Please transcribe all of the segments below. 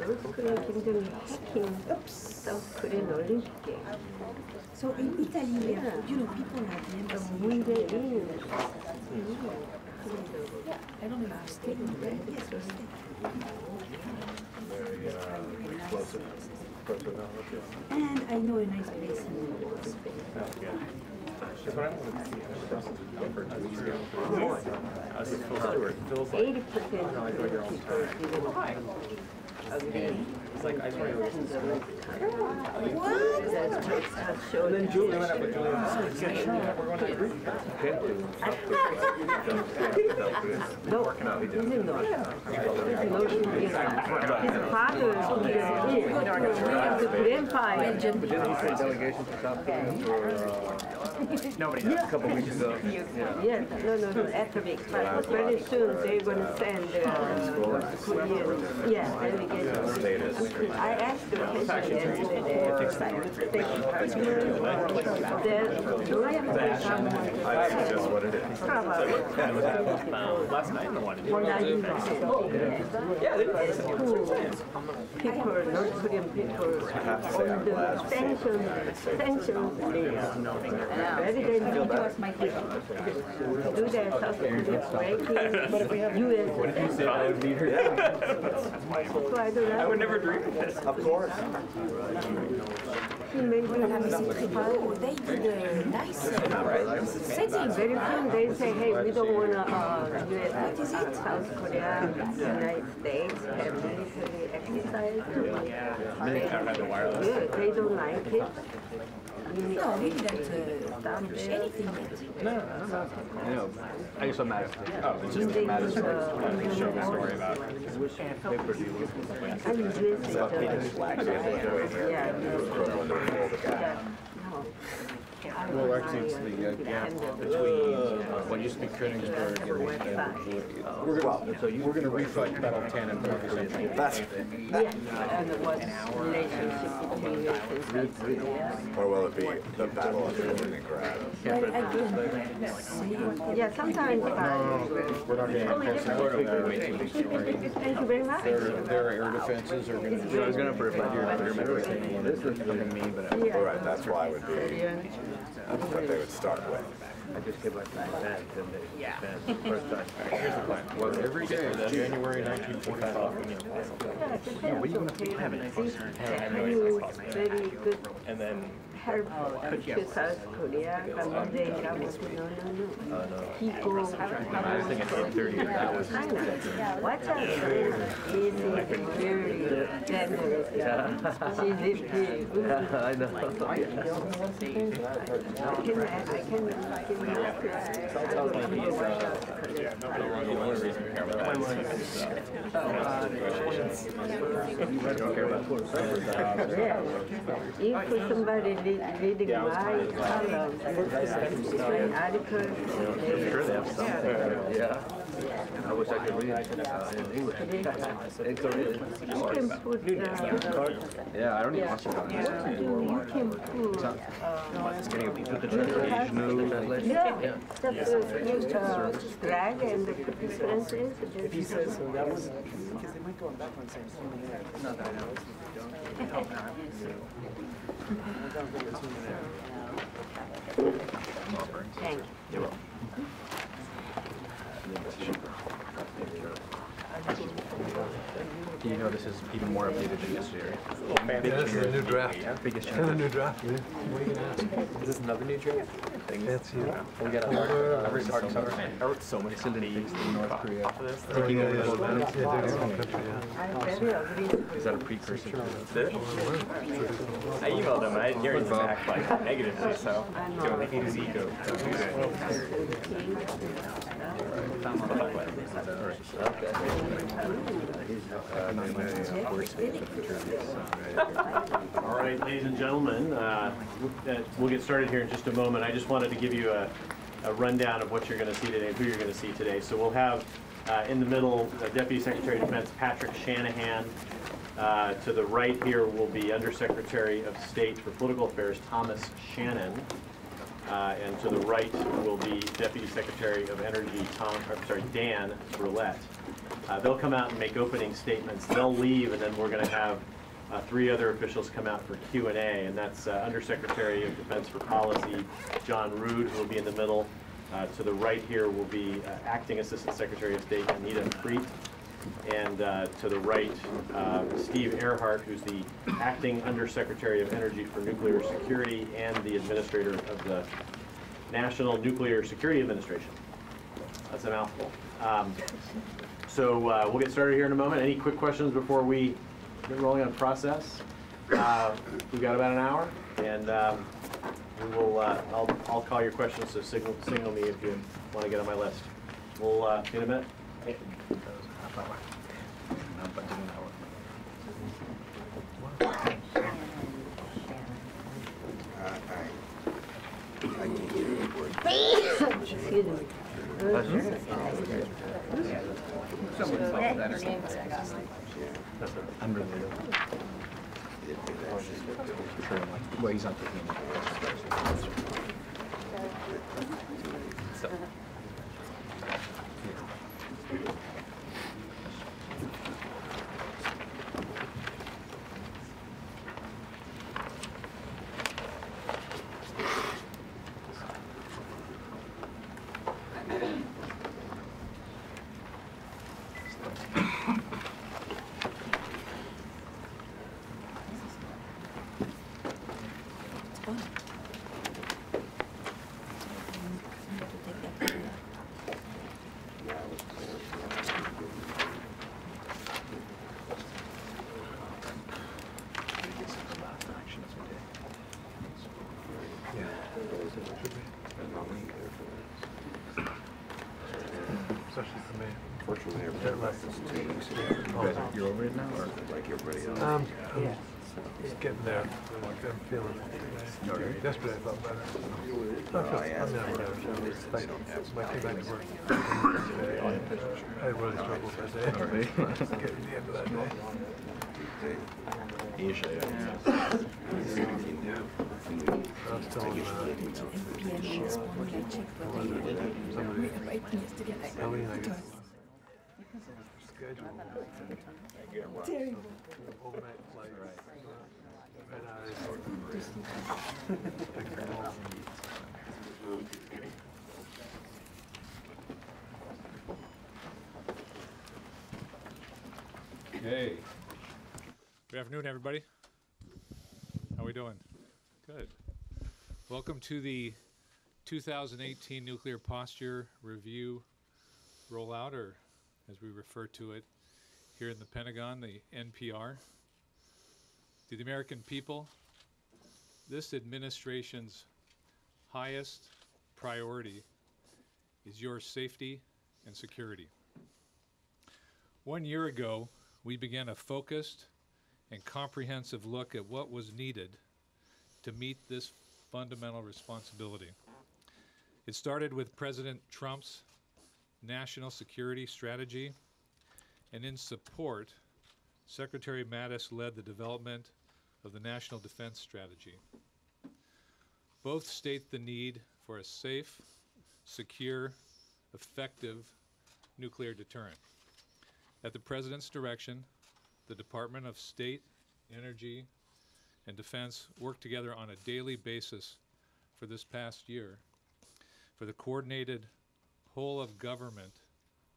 노스코리아 굉장히 해킹 사우스코리아 올림픽. So in Italy, you know, people have the embassy. 문재인. I don't know if you stayed in there. Yes, we stayed. Very explosive personality. And I know a nice place in That's what I wanted to see. I was like, Phil Stewart. Phil's like, 80% no, I go your own time. It's like, I swear you were And then Julie went up with Julie. We're going to the group. No, isn't no. His father is the grandfather. Delegation to South Korea for a couple weeks ago. Yes, no, after the but very soon they're going to send Korean, delegation. I asked the question yesterday, That's just what it is. Last night in the one. People, North Korean people, on the sanctions very dangerous. Do that South Korea breaking U.S. What did you say? I would need her. So I don't know. I would never dream of this. Of course. He made me They did a nice setting. very soon they say, hey, we don't want U.S. South Korea, United States have military exercise. Yeah, they don't like it. No, we didn't establish anything yet. No. I know. I just saw Madison. Oh, it's just Madison. They show a story about paper dealers. Well, actually, it's the gap between what used to be Königsberg and we're going to refight Battle 10 and Yes, and it was relationship between us and South Korea. Or will it be the Battle of Leningrad? Yeah, sometimes we're not going to Thank you very much. their air defenses are going to... I was going to provide your memory saying this is something mean, but All right, that's why it would be what they would start with. I just came back from my bed and first time. Here's the plan. Well, every day, January 1945. What are you going to have it? Very good. And then Help to South Korea. No. People I was thinking 8:30. That was... watch out, she is very generous. She lives here. I know. I can if somebody reading my column, an article, Sure, they have some. Yeah. I wish I could read in English. In Korean. you can put Yeah, I don't even watch it on you can put the translation. yeah, just drag and put differences. If he says so, that was because they might go on back and say Not that I know. Thank you. You're welcome. Do you know this is even more updated than yesterday? This is a new draft. Biggest This is a change. new draft. What are you going to ask? Is this another new draft? That's you. We got a hard cover. I wrote so many copies in North Korea. Taking over the whole battle. I very agree. Is that a precursor to this? I emailed him. I didn't hear anything back like negatively, so don't think he's ego. All right, ladies and gentlemen, we'll get started here in just a moment. I just wanted to give you a rundown of what you're going to see today, who you're going to see today. So we'll have in the middle Deputy Secretary of Defense Patrick Shanahan. To the right here will be Undersecretary of State for Political Affairs Thomas Shannon. And to the right will be Deputy Secretary of Energy Dan Brulette. They'll come out and make opening statements. They'll leave, and then we're going to have 3 other officials come out for Q&A, and that's Undersecretary of Defense for Policy John Rood, who will be in the middle. To the right here will be Acting Assistant Secretary of State Anita Preet, and to the right, Steve Earhart, who's the Acting Undersecretary of Energy for Nuclear Security and the Administrator of the National Nuclear Security Administration. That's a mouthful. So we'll get started here in a moment. Any quick questions before we get rolling on process? We've got about an hour, and we will. I'll call your questions, so signal me if you want to get on my list. We'll see you in a minute. Excuse me. Unrelated. Well, he's not taking Especially for me. Fortunately, You're over it now, or like everybody else. I'm just getting there. I'm feeling yesterday I felt better. I'm never better. Like, when I came back to work today, I really struggled that day. Getting to the end of that day. Usually, I was telling Eileen, I guess, schedule overnight flight. Right now, Hey. Good afternoon, everybody. How are we doing? Good. Welcome to the 2018 Nuclear Posture Review Rollout, or as we refer to it here in the Pentagon, the NPR. To the American people, this administration's highest priority is your safety and security. 1 year ago, we began a focused and comprehensive look at what was needed to meet this fundamental responsibility. It started with President Trump's national security strategy, and in support, Secretary Mattis led the development of the National Defense Strategy. Both state the need for a safe, secure, effective nuclear deterrent. At the President's direction, the Department of State, Energy, and Defense worked together on a daily basis for this past year for the coordinated whole-of-government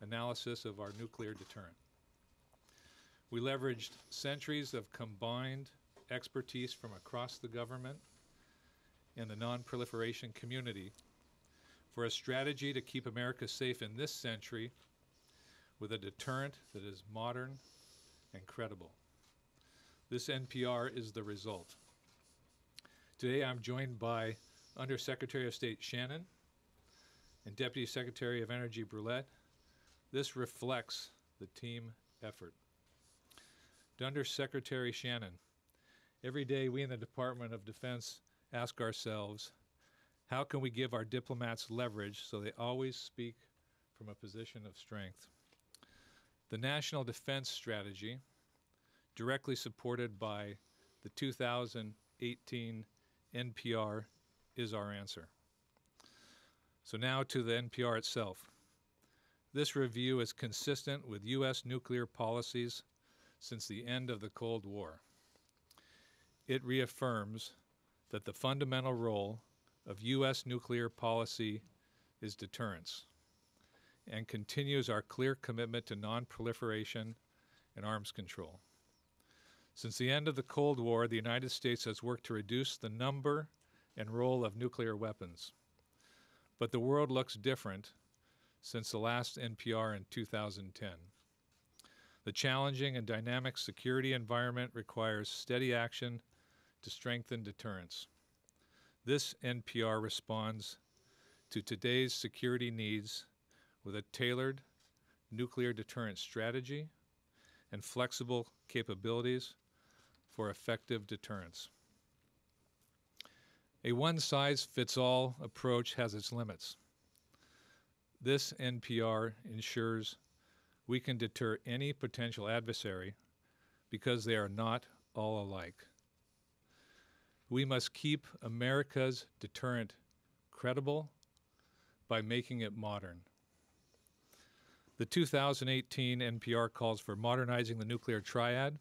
analysis of our nuclear deterrent. We leveraged centuries of combined expertise from across the government and the non-proliferation community for a strategy to keep America safe in this century with a deterrent that is modern and credible. This NPR is the result. Today I'm joined by Undersecretary of State Shannon and Deputy Secretary of Energy Brulette. This reflects the team effort. To Undersecretary Shannon, every day we in the Department of Defense ask ourselves, how can we give our diplomats leverage so they always speak from a position of strength? The National Defense Strategy, directly supported by the 2018 NPR, is our answer. So now to the NPR itself. This review is consistent with U.S. nuclear policies since the end of the Cold War. It reaffirms that the fundamental role of U.S. nuclear policy is deterrence, and continues our clear commitment to non-proliferation and arms control. Since the end of the Cold War, the United States has worked to reduce the number and role of nuclear weapons. But the world looks different since the last NPR in 2010. The challenging and dynamic security environment requires steady action to strengthen deterrence. This NPR responds to today's security needs with a tailored nuclear deterrence strategy and flexible capabilities for effective deterrence. A one-size-fits-all approach has its limits. This NPR ensures we can deter any potential adversary because they are not all alike. We must keep America's deterrent credible by making it modern. The 2018 NPR calls for modernizing the nuclear triad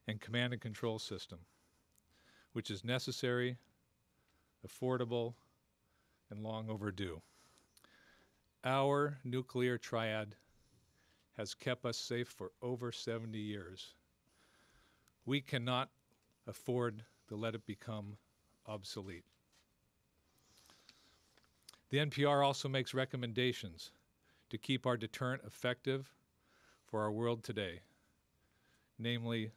and command and control system, which is necessary, affordable, and long overdue. Our nuclear triad has kept us safe for over 70 years. We cannot afford to let it become obsolete. The NPR also makes recommendations to keep our deterrent effective for our world today, namely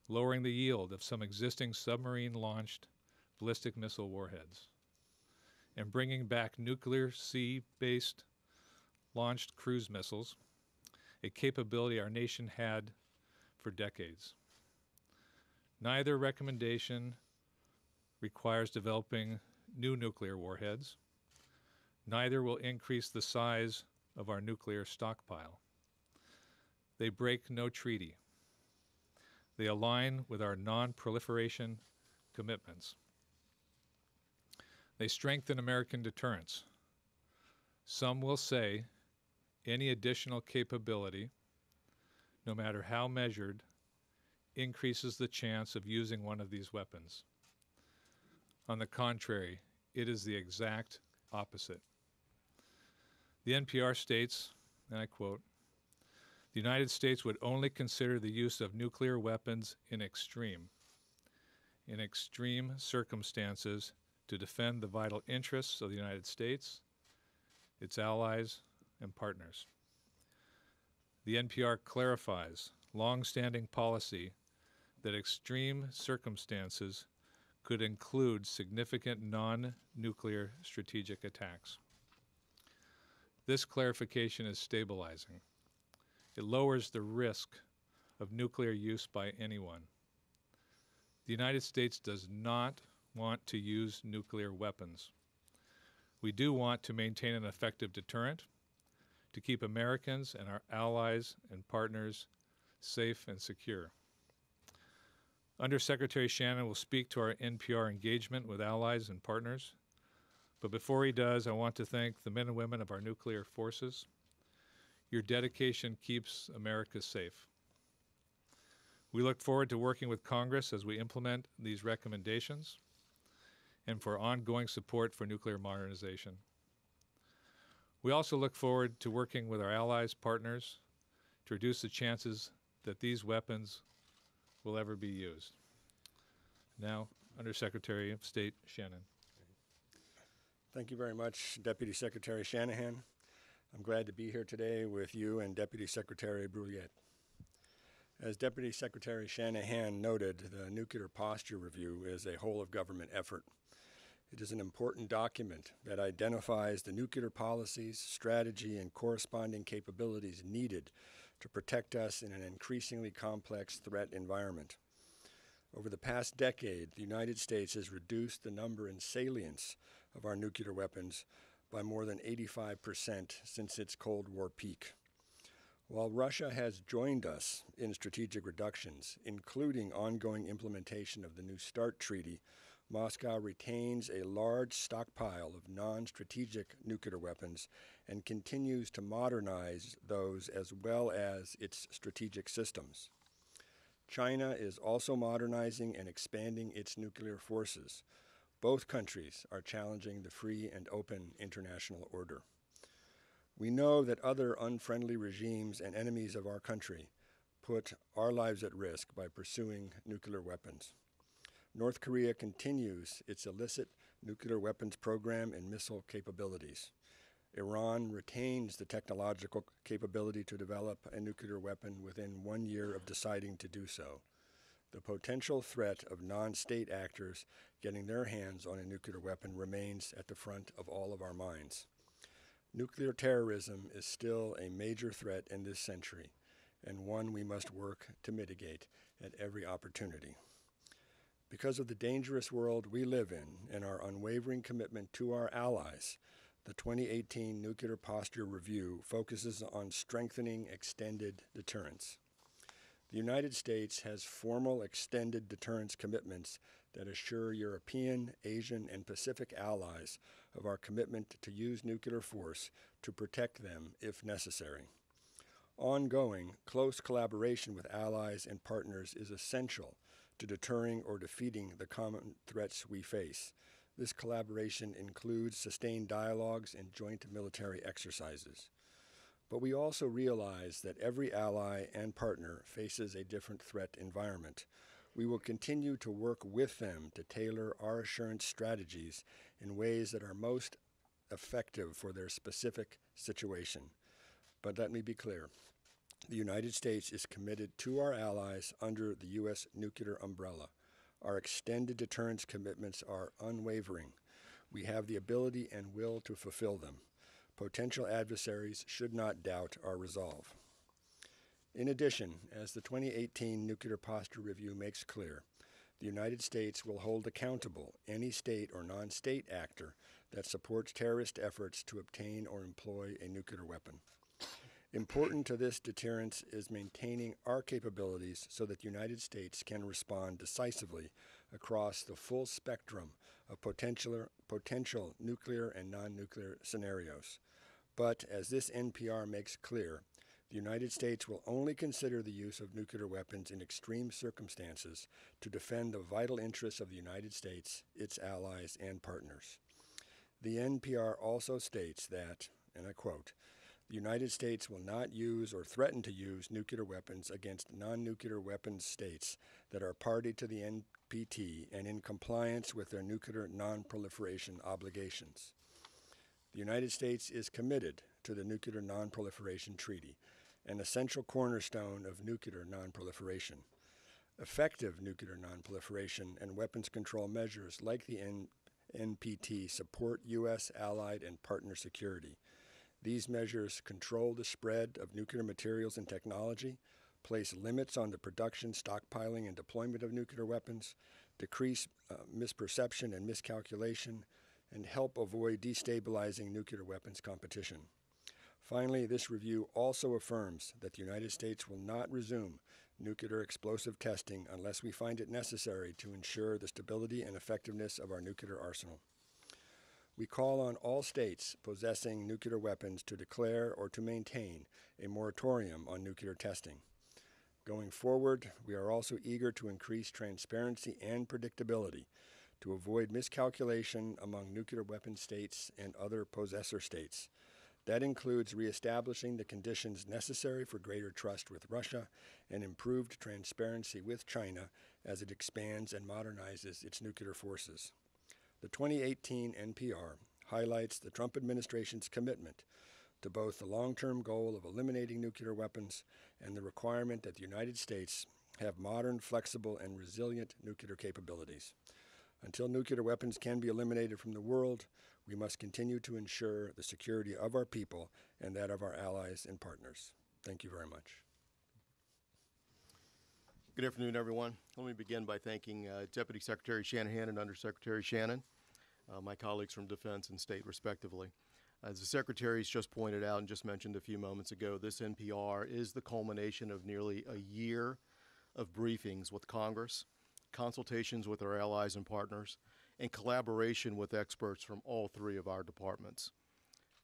lowering the yield of some existing submarine-launched ballistic missile warheads and bringing back nuclear sea-based launched cruise missiles, a capability our nation had for decades. Neither recommendation requires developing new nuclear warheads. Neither will increase the size of our nuclear stockpile. They break no treaty. They align with our non-proliferation commitments. They strengthen American deterrence. Some will say any additional capability, no matter how measured, increases the chance of using one of these weapons. On the contrary, it is the exact opposite. The NPR states, and I quote, "The United States would only consider the use of nuclear weapons in extreme circumstances to defend the vital interests of the United States, its allies, and partners." The NPR clarifies long-standing policy that extreme circumstances could include significant non-nuclear strategic attacks. This clarification is stabilizing. It lowers the risk of nuclear use by anyone. The United States does not want to use nuclear weapons. We do want to maintain an effective deterrent to keep Americans and our allies and partners safe and secure. Undersecretary Shannon will speak to our NPR engagement with allies and partners, but before he does, I want to thank the men and women of our nuclear forces. Your dedication keeps America safe. We look forward to working with Congress as we implement these recommendations and for ongoing support for nuclear modernization. We also look forward to working with our allies, partners, to reduce the chances that these weapons will ever be used. Now, Undersecretary of State Shannon. Thank you very much, Deputy Secretary Shanahan. I'm glad to be here today with you and Deputy Secretary Brouillette. As Deputy Secretary Shanahan noted, the Nuclear Posture Review is a whole-of-government effort. It is an important document that identifies the nuclear policies, strategy, and corresponding capabilities needed to protect us in an increasingly complex threat environment. Over the past decade, the United States has reduced the number and salience of our nuclear weapons by more than 85% since its Cold War peak. While Russia has joined us in strategic reductions, including ongoing implementation of the New START Treaty, Moscow retains a large stockpile of non-strategic nuclear weapons and continues to modernize those as well as its strategic systems. China is also modernizing and expanding its nuclear forces. Both countries are challenging the free and open international order. We know that other unfriendly regimes and enemies of our country put our lives at risk by pursuing nuclear weapons. North Korea continues its illicit nuclear weapons program and missile capabilities. Iran retains the technological capability to develop a nuclear weapon within 1 year of deciding to do so. The potential threat of non-state actors getting their hands on a nuclear weapon remains at the front of all of our minds. Nuclear terrorism is still a major threat in this century, and one we must work to mitigate at every opportunity. Because of the dangerous world we live in and our unwavering commitment to our allies, the 2018 Nuclear Posture Review focuses on strengthening extended deterrence. The United States has formal extended deterrence commitments that assure European, Asian, and Pacific allies of our commitment to use nuclear force to protect them if necessary. Ongoing, close collaboration with allies and partners is essential to deterring or defeating the common threats we face. This collaboration includes sustained dialogues and joint military exercises. But we also realize that every ally and partner faces a different threat environment. We will continue to work with them to tailor our assurance strategies in ways that are most effective for their specific situation. But let me be clear. The United States is committed to our allies under the U.S. nuclear umbrella. Our extended deterrence commitments are unwavering. We have the ability and will to fulfill them. Potential adversaries should not doubt our resolve. In addition, as the 2018 Nuclear Posture Review makes clear, the United States will hold accountable any state or non-state actor that supports terrorist efforts to obtain or employ a nuclear weapon. Important to this deterrence is maintaining our capabilities so that the United States can respond decisively across the full spectrum of potential nuclear and non-nuclear scenarios. But as this NPR makes clear, the United States will only consider the use of nuclear weapons in extreme circumstances to defend the vital interests of the United States, its allies, and partners. The NPR also states that, and I quote, "The United States will not use or threaten to use nuclear weapons against non-nuclear weapons states that are party to the NPT and in compliance with their nuclear non-proliferation obligations." The United States is committed to the Nuclear Non-Proliferation Treaty, an essential cornerstone of nuclear non-proliferation. Effective nuclear non-proliferation and weapons control measures like the NPT support U.S. allied and partner security. These measures control the spread of nuclear materials and technology, place limits on the production, stockpiling, and deployment of nuclear weapons, decrease misperception and miscalculation, and help avoid destabilizing nuclear weapons competition. Finally, this review also affirms that the United States will not resume nuclear explosive testing unless we find it necessary to ensure the stability and effectiveness of our nuclear arsenal. We call on all states possessing nuclear weapons to declare or to maintain a moratorium on nuclear testing. Going forward, we are also eager to increase transparency and predictability to avoid miscalculation among nuclear weapon states and other possessor states. That includes reestablishing the conditions necessary for greater trust with Russia and improved transparency with China as it expands and modernizes its nuclear forces. The 2018 NPR highlights the Trump administration's commitment to both the long-term goal of eliminating nuclear weapons and the requirement that the United States have modern, flexible, and resilient nuclear capabilities. Until nuclear weapons can be eliminated from the world, we must continue to ensure the security of our people and that of our allies and partners. Thank you very much. Good afternoon, everyone. Let me begin by thanking Deputy Secretary Shanahan and Undersecretary Shannon, my colleagues from Defense and State, respectively. As the Secretaries just pointed out and just mentioned a few moments ago, this NPR is the culmination of nearly a year of briefings with Congress, consultations with our allies and partners, and collaboration with experts from all three of our departments.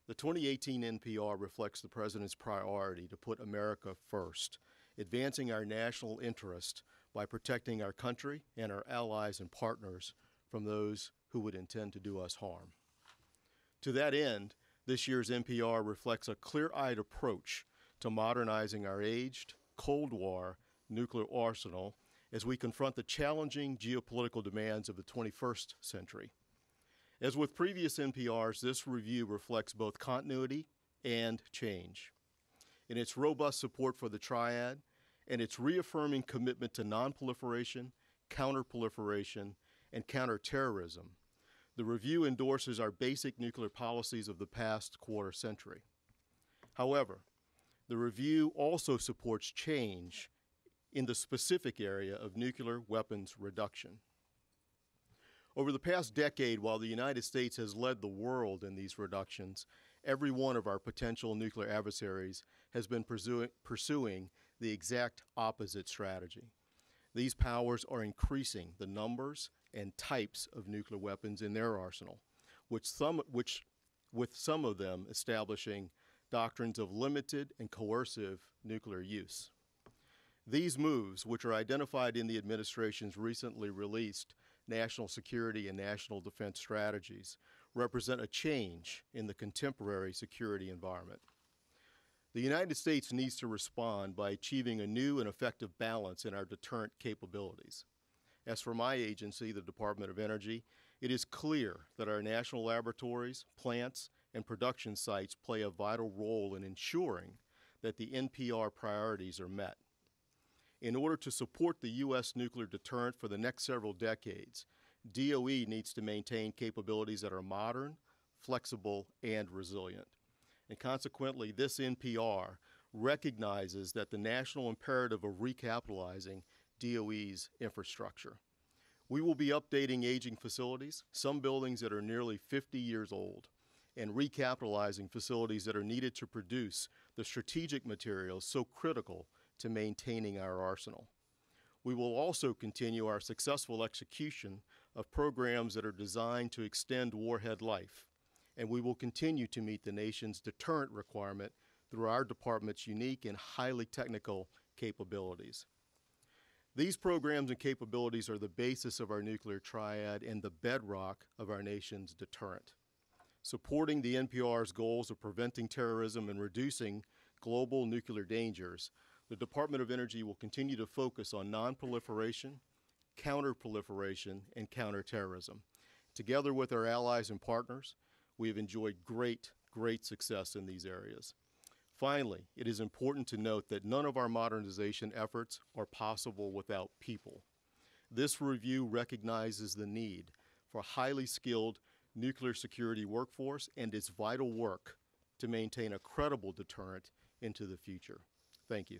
The 2018 NPR reflects the President's priority to put America first, advancing our national interest by protecting our country and our allies and partners from those who would intend to do us harm. To that end, this year's NPR reflects a clear-eyed approach to modernizing our aged, Cold War nuclear arsenal as we confront the challenging geopolitical demands of the 21st century. As with previous NPRs, this review reflects both continuity and change. In its robust support for the Triad and its reaffirming commitment to non-proliferation, counter-proliferation, and counterterrorism, the review endorses our basic nuclear policies of the past quarter century. However, the review also supports change in the specific area of nuclear weapons reduction. Over the past decade, while the United States has led the world in these reductions, every one of our potential nuclear adversaries has been pursuing the exact opposite strategy. These powers are increasing the numbers and types of nuclear weapons in their arsenal, with some of them establishing doctrines of limited and coercive nuclear use. These moves, which are identified in the administration's recently released National Security and National Defense Strategies, represent a change in the contemporary security environment. The United States needs to respond by achieving a new and effective balance in our deterrent capabilities. As for my agency, the Department of Energy, it is clear that our national laboratories, plants, and production sites play a vital role in ensuring that the NPR priorities are met. In order to support the U.S. nuclear deterrent for the next several decades, DOE needs to maintain capabilities that are modern, flexible, and resilient. And consequently, this NPR recognizes that the national imperative of recapitalizing DOE's infrastructure. We will be updating aging facilities, some buildings that are nearly 50 years old, and recapitalizing facilities that are needed to produce the strategic materials so critical to maintaining our arsenal. We will also continue our successful execution of programs that are designed to extend warhead life, and we will continue to meet the nation's deterrent requirement through our department's unique and highly technical capabilities. These programs and capabilities are the basis of our nuclear triad and the bedrock of our nation's deterrent. Supporting the NPR's goals of preventing terrorism and reducing global nuclear dangers, the Department of Energy will continue to focus on non-proliferation, counter-proliferation, and counterterrorism. Together with our allies and partners, we have enjoyed great success in these areas. Finally, it is important to note that none of our modernization efforts are possible without people. This review recognizes the need for a highly skilled nuclear security workforce and its vital work to maintain a credible deterrent into the future. Thank you.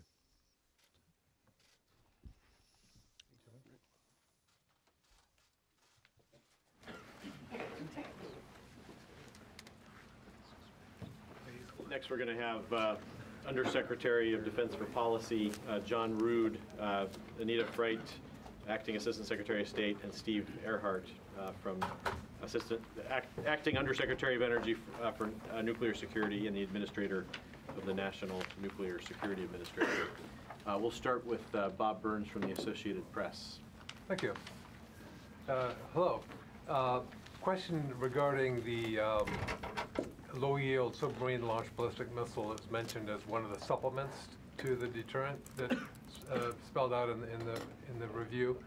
Next, we're going to have Undersecretary of Defense for Policy, John Rood, Anita Freit, Acting Assistant Secretary of State, and Steve Earhart from Acting Undersecretary of Energy for Nuclear Security and the Administrator of the National Nuclear Security Administration. We'll start with Bob Burns from the Associated Press. Thank you. Hello. Question regarding the low-yield submarine-launched ballistic missile is mentioned as one of the supplements to the deterrent that's spelled out in the review.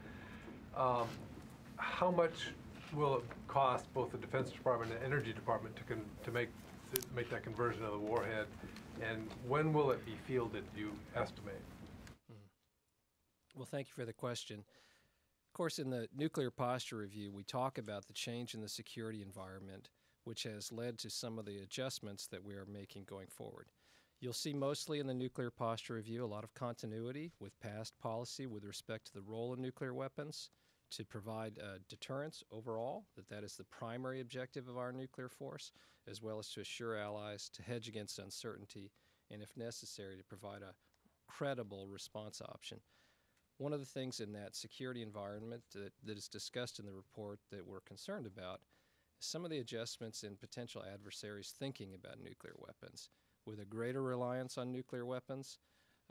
How much will it cost both the Defense Department and Energy Department to make that conversion of the warhead, and when will it be fielded, do you estimate? Well, thank you for the question. Of course, in the nuclear posture review, we talk about the change in the security environment, which has led to some of the adjustments that we are making going forward. You'll see mostly in the nuclear posture review a lot of continuity with past policy with respect to the role of nuclear weapons to provide deterrence overall, that is the primary objective of our nuclear force, as well as to assure allies to hedge against uncertainty and, if necessary, to provide a credible response option. One of the things in that security environment that is discussed in the report that we're concerned about is some of the adjustments in potential adversaries thinking about nuclear weapons, with a greater reliance on nuclear weapons,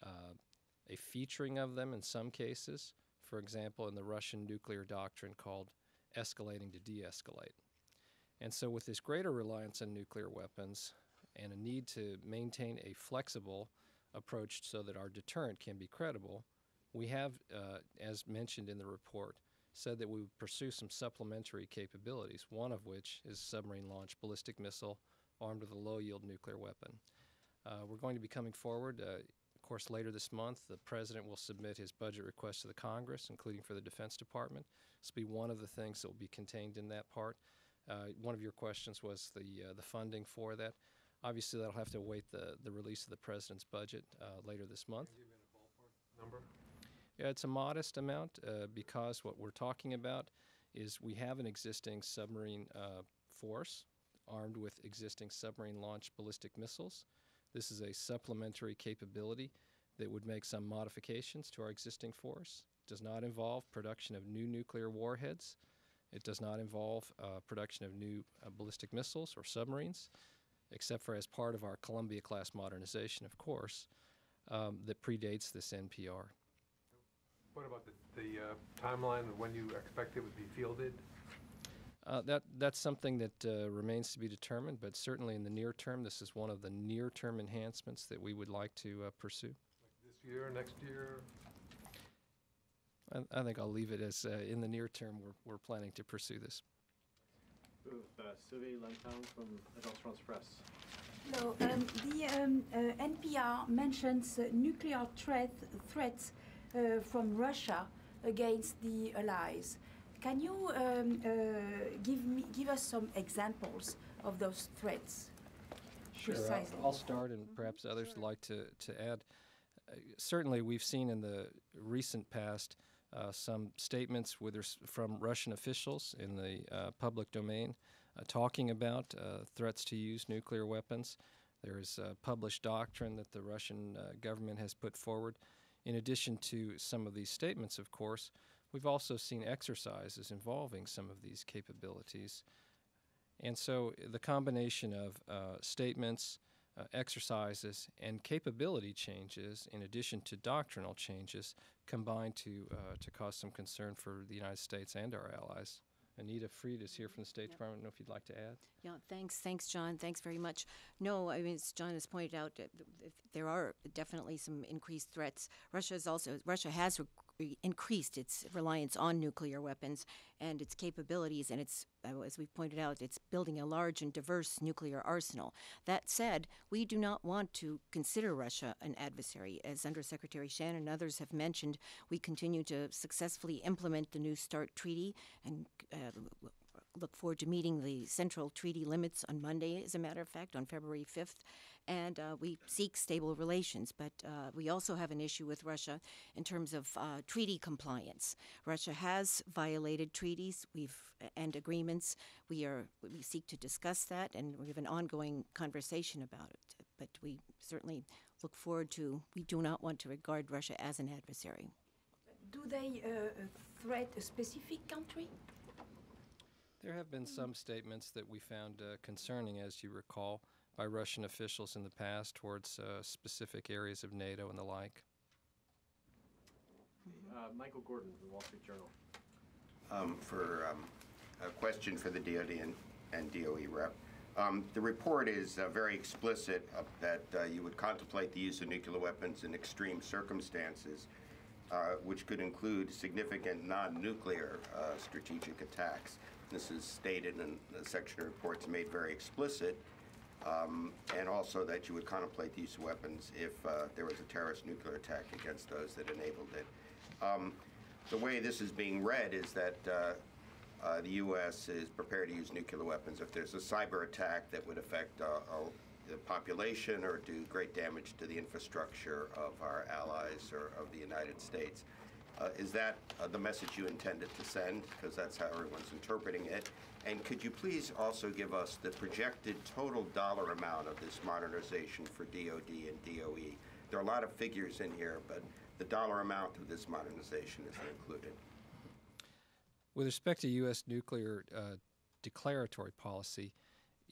a featuring of them in some cases, for example, in the Russian nuclear doctrine called escalating to de-escalate. And so with this greater reliance on nuclear weapons and a need to maintain a flexible approach so that our deterrent can be credible, we have, as mentioned in the report, said that we would pursue some supplementary capabilities, one of which is submarine-launched ballistic missile armed with a low-yield nuclear weapon. We're going to be coming forward. Of course, later this month, the President will submit his budget request to the Congress, including for the Defense Department. This will be one of the things that will be contained in that part. One of your questions was the funding for that. Obviously, that'll have to await the release of the President's budget later this month. Can you give me a ballpark number? Yeah, it's a modest amount because what we're talking about is we have an existing submarine force armed with existing submarine-launched ballistic missiles. This is a supplementary capability that would make some modifications to our existing force. It does not involve production of new nuclear warheads. It does not involve production of new ballistic missiles or submarines, except for as part of our Columbia-class modernization, of course, that predates this NPR. What about the timeline of when you expect it would be fielded? That's something that remains to be determined, but certainly in the near term, this is one of the near-term enhancements that we would like to pursue. Like this year, next year? I think I'll leave it as in the near term we're planning to pursue this. Sylvie Lantown from Agence France Presse. So the NPR mentions nuclear threats from Russia against the Allies. Can you give us some examples of those threats? Sure, precisely? I'll start and perhaps others would like to add. Certainly we've seen in the recent past some statements from Russian officials in the public domain talking about threats to use nuclear weapons. There is a published doctrine that the Russian government has put forward. In addition to some of these statements, of course, we've also seen exercises involving some of these capabilities. And so the combination of statements, exercises, and capability changes, in addition to doctrinal changes, combine to cause some concern for the United States and our allies. Anita Fried is here from the State Department. I don't know if you'd like to add. Yeah, thanks, John. Thanks very much. No, I mean, as John has pointed out, there are definitely some increased threats. Russia has increased its reliance on nuclear weapons and its capabilities, and it's, as we've pointed out, it's building a large and diverse nuclear arsenal. That said, we do not want to consider Russia an adversary. As Undersecretary Shannon and others have mentioned, we continue to successfully implement the New START Treaty and look forward to meeting the central treaty limits on Monday, as a matter of fact, on February 5th. And we seek stable relations, but we also have an issue with Russia in terms of treaty compliance. Russia has violated treaties and agreements. We seek to discuss that, and we have an ongoing conversation about it. But we certainly look forward to, we do not want to regard Russia as an adversary. Do they threat a specific country? There have been some statements that we found concerning, as you recall, by Russian officials in the past towards specific areas of NATO and the like. Michael Gordon from the Wall Street Journal. For a question for the DoD and DOE rep. The report is very explicit that you would contemplate the use of nuclear weapons in extreme circumstances, which could include significant non-nuclear strategic attacks. This is stated in the section of reports made very explicit, and also that you would contemplate the use of weapons if there was a terrorist nuclear attack against those that enabled it. The way this is being read is that the U.S. is prepared to use nuclear weapons if there's a cyber attack that would affect the population or do great damage to the infrastructure of our allies or of the United States. Is that the message you intended to send? Because that's how everyone's interpreting it. And could you please also give us the projected total dollar amount of this modernization for DoD and DOE there are a lot of figures in here, but the dollar amount of this modernization isn't included. With respect to U.S. nuclear declaratory policy,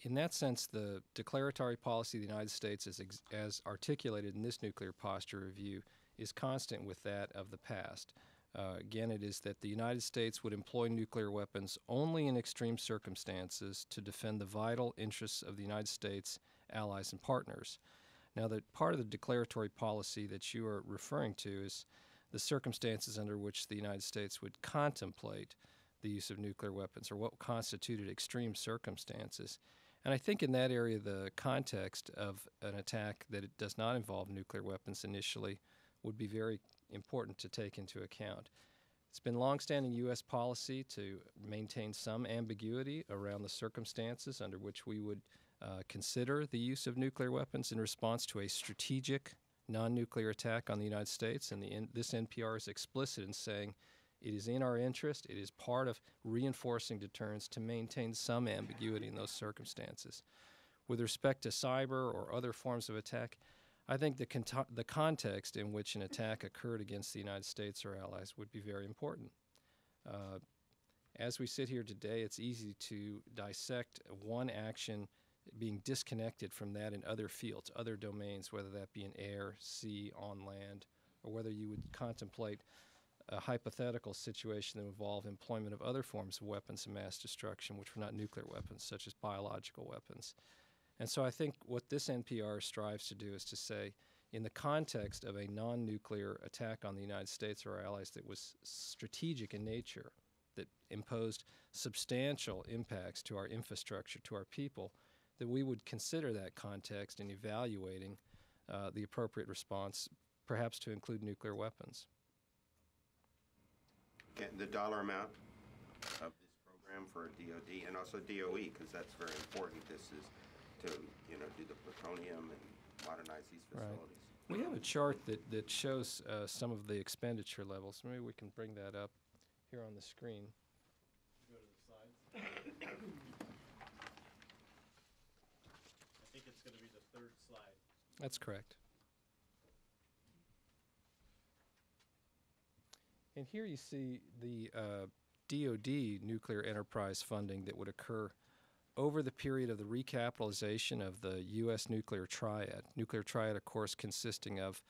in that sense, the declaratory policy of the United States as articulated in this nuclear posture review is constant with that of the past. Again, it is that the United States would employ nuclear weapons only in extreme circumstances to defend the vital interests of the United States, allies, and partners. Now, the part of the declaratory policy that you are referring to is the circumstances under which the United States would contemplate the use of nuclear weapons, or what constituted extreme circumstances. And I think in that area, the context of an attack that it does not involve nuclear weapons initially would be very important to take into account. It's been longstanding U.S. policy to maintain some ambiguity around the circumstances under which we would consider the use of nuclear weapons in response to a strategic non-nuclear attack on the United States, and this NPR is explicit in saying it is in our interest, it is part of reinforcing deterrence to maintain some ambiguity in those circumstances. With respect to cyber or other forms of attack, I think the context in which an attack occurred against the United States or allies would be very important. As we sit here today, it's easy to dissect one action being disconnected from that in other fields, other domains, whether that be in air, sea, on land, or whether you would contemplate a hypothetical situation that would involve employment of other forms of weapons of mass destruction, which were not nuclear weapons, such as biological weapons. And so I think what this NPR strives to do is to say, in the context of a non-nuclear attack on the United States or our allies that was strategic in nature, that imposed substantial impacts to our infrastructure, to our people, that we would consider that context in evaluating the appropriate response, perhaps to include nuclear weapons. The dollar amount of this program for DOD and also DOE, because that's very important. This is to, do the plutonium and modernize these facilities. Right. We have a chart that shows some of the expenditure levels. Maybe we can bring that up here on the screen. Go to the slides. I think it's going to be the third slide. That's correct. And here you see the DoD nuclear enterprise funding that would occur over the period of the recapitalization of the U.S. nuclear triad. Nuclear triad, of course, consisting of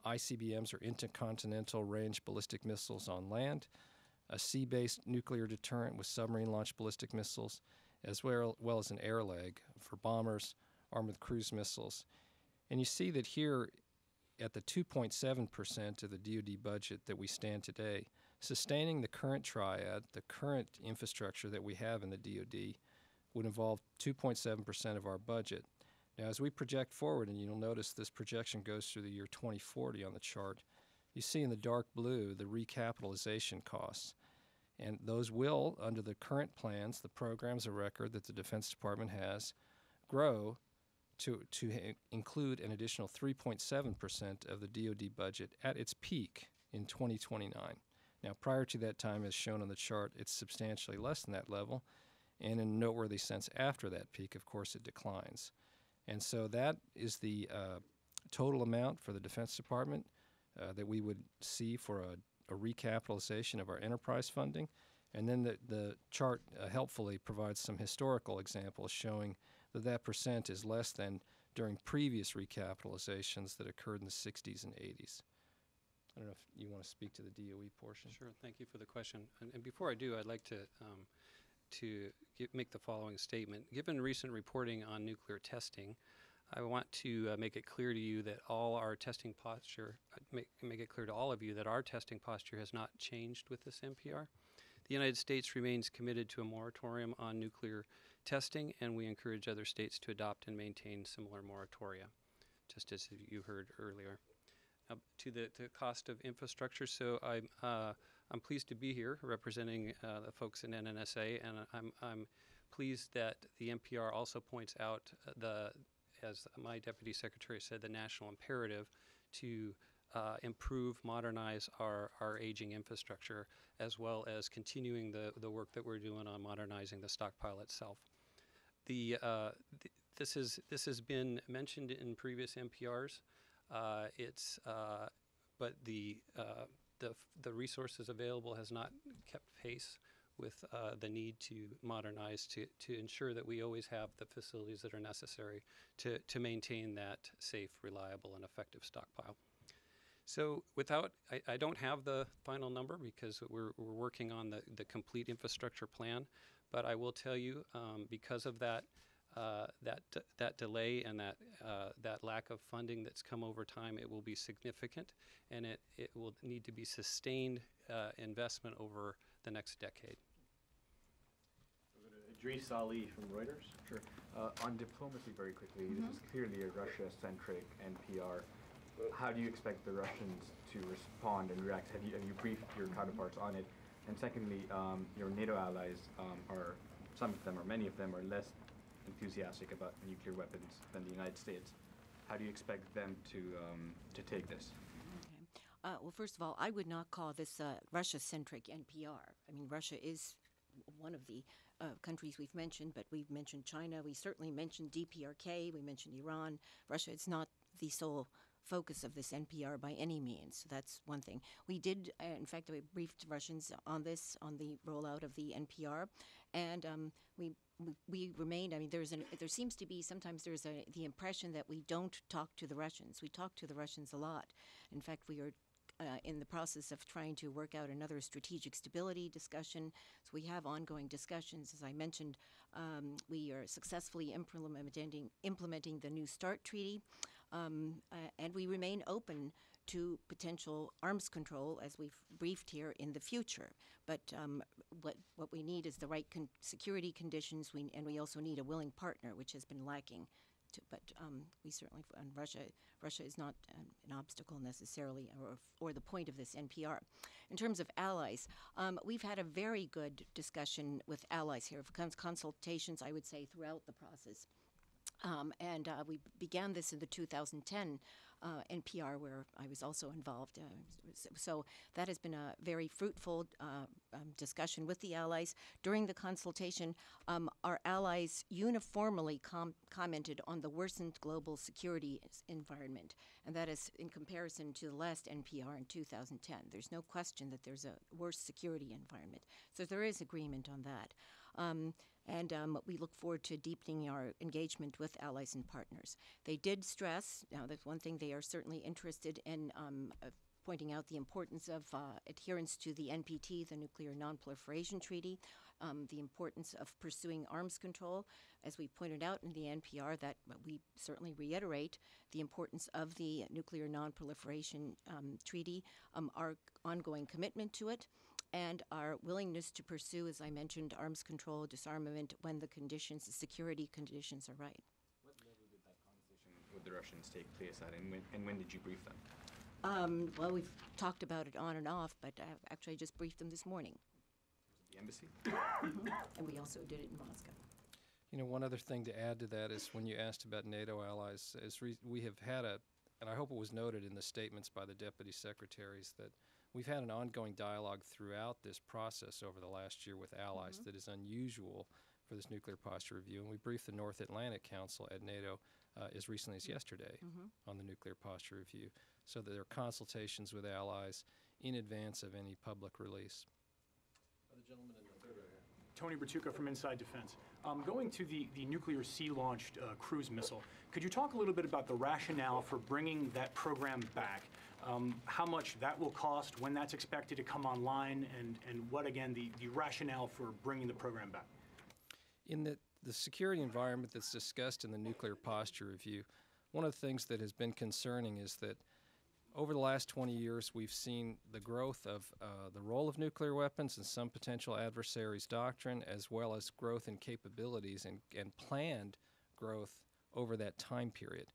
ICBMs, or intercontinental range ballistic missiles on land, a sea-based nuclear deterrent with submarine-launched ballistic missiles, as well as an air leg for bombers armed with cruise missiles. And you see that here, at the 2.7% of the DoD budget that we stand today, sustaining the current triad, the current infrastructure that we have in the DoD, would involve 2.7% of our budget. Now, as we project forward, and you'll notice this projection goes through the year 2040 on the chart, you see in the dark blue the recapitalization costs. And those will, under the current plans, the programs of record that the Defense Department has, grow to include an additional 3.7% of the DoD budget at its peak in 2029. Now, prior to that time, as shown on the chart, it's substantially less than that level, and in a noteworthy sense, after that peak, of course, it declines. And so that is the total amount for the Defense Department that we would see for a recapitalization of our enterprise funding. And then the chart helpfully provides some historical examples showing that percent is less than during previous recapitalizations that occurred in the 60s and 80s. I don't know if you want to speak to the DOE portion. Sure, thank you for the question. And before I do, I'd like to make the following statement. Given recent reporting on nuclear testing, I want to make it clear to you that all our testing posture, make it clear to all of you that our testing posture has not changed with this NPR. The United States remains committed to a moratorium on nuclear testing, and we encourage other states to adopt and maintain similar moratoria, just as you heard earlier. To the cost of infrastructure, so I'm pleased to be here representing the folks in NNSA, and I'm pleased that the NPR also points out as my Deputy Secretary said, the national imperative to improve, modernize our aging infrastructure, as well as continuing the work that we're doing on modernizing the stockpile itself. This has been mentioned in previous NPRs. But the resources available has not kept pace with the need to modernize to ensure that we always have the facilities that are necessary to maintain that safe, reliable, and effective stockpile. So I don't have the final number because we're working on the complete infrastructure plan, but I will tell you because of that delay and that lack of funding that's come over time, it will be significant, and it will need to be sustained investment over the next decade. Idris Ali from Reuters. Sure. On diplomacy, very quickly, this is clearly a Russia-centric NPR. How do you expect the Russians to respond and react? Have you briefed your counterparts on it? And secondly, your NATO allies are, some of them or many of them are less enthusiastic about nuclear weapons than the United States. How do you expect them to take this? Okay. Well, first of all, I would not call this Russia-centric NPR. I mean, Russia is one of the countries we've mentioned, but we've mentioned China. We certainly mentioned DPRK. We mentioned Iran. Russia, it's not the sole focus of this NPR by any means. So that's one thing. We did, in fact, we briefed Russians on this, on the rollout of the NPR, and we remained. I mean, there seems to be sometimes there's the impression that we don't talk to the Russians. We talk to the Russians a lot. In fact, we are in the process of trying to work out another strategic stability discussion. So we have ongoing discussions. As I mentioned, we are successfully implementing the New START treaty, and we remain open to potential arms control, as we've briefed here, in the future. But what we need is the right security conditions, and we also need a willing partner, which has been lacking. But we certainly, and Russia is not an obstacle necessarily, or the point of this NPR. In terms of allies, we've had a very good discussion with allies here, consultations, I would say, throughout the process. And we began this in the 2010 NPR, where I was also involved. So that has been a very fruitful discussion with the allies. During the consultation, our allies uniformly commented on the worsened global security environment, and that is in comparison to the last NPR in 2010. There's no question that there's a worse security environment. So there is agreement on that. And we look forward to deepening our engagement with allies and partners. They did stress, now that's one thing, they are certainly interested in pointing out the importance of adherence to the NPT, the Nuclear Non-Proliferation Treaty, the importance of pursuing arms control. As we pointed out in the NPR, that we certainly reiterate the importance of the Nuclear Non-Proliferation Treaty, our ongoing commitment to it, and our willingness to pursue, as I mentioned, arms control, disarmament, when the conditions, the security conditions are right. What level did that conversation with the Russians take place at, and when did you brief them? Well, we've talked about it on and off, but actually I just briefed them this morning. Was it the embassy? And we also did it in Moscow. You know, one other thing to add to that is when you asked about NATO allies, we have had and I hope it was noted in the statements by the deputy secretaries, that we've had an ongoing dialogue throughout this process over the last year with allies that is unusual for this nuclear posture review. And we briefed the North Atlantic Council at NATO as recently as yesterday on the nuclear posture review, so that there are consultations with allies in advance of any public release. The gentleman in the third row here. Tony Bertucco from Inside Defense. Going to the nuclear sea-launched cruise missile, could you talk a little bit about the rationale for bringing that program back? How much that will cost, when that's expected to come online, and what, again, the rationale for bringing the program back? In the security environment that's discussed in the nuclear posture review, one of the things that has been concerning is that over the last 20 years, we've seen the growth of the role of nuclear weapons and some potential adversaries' doctrine, as well as growth in capabilities and planned growth over that time period.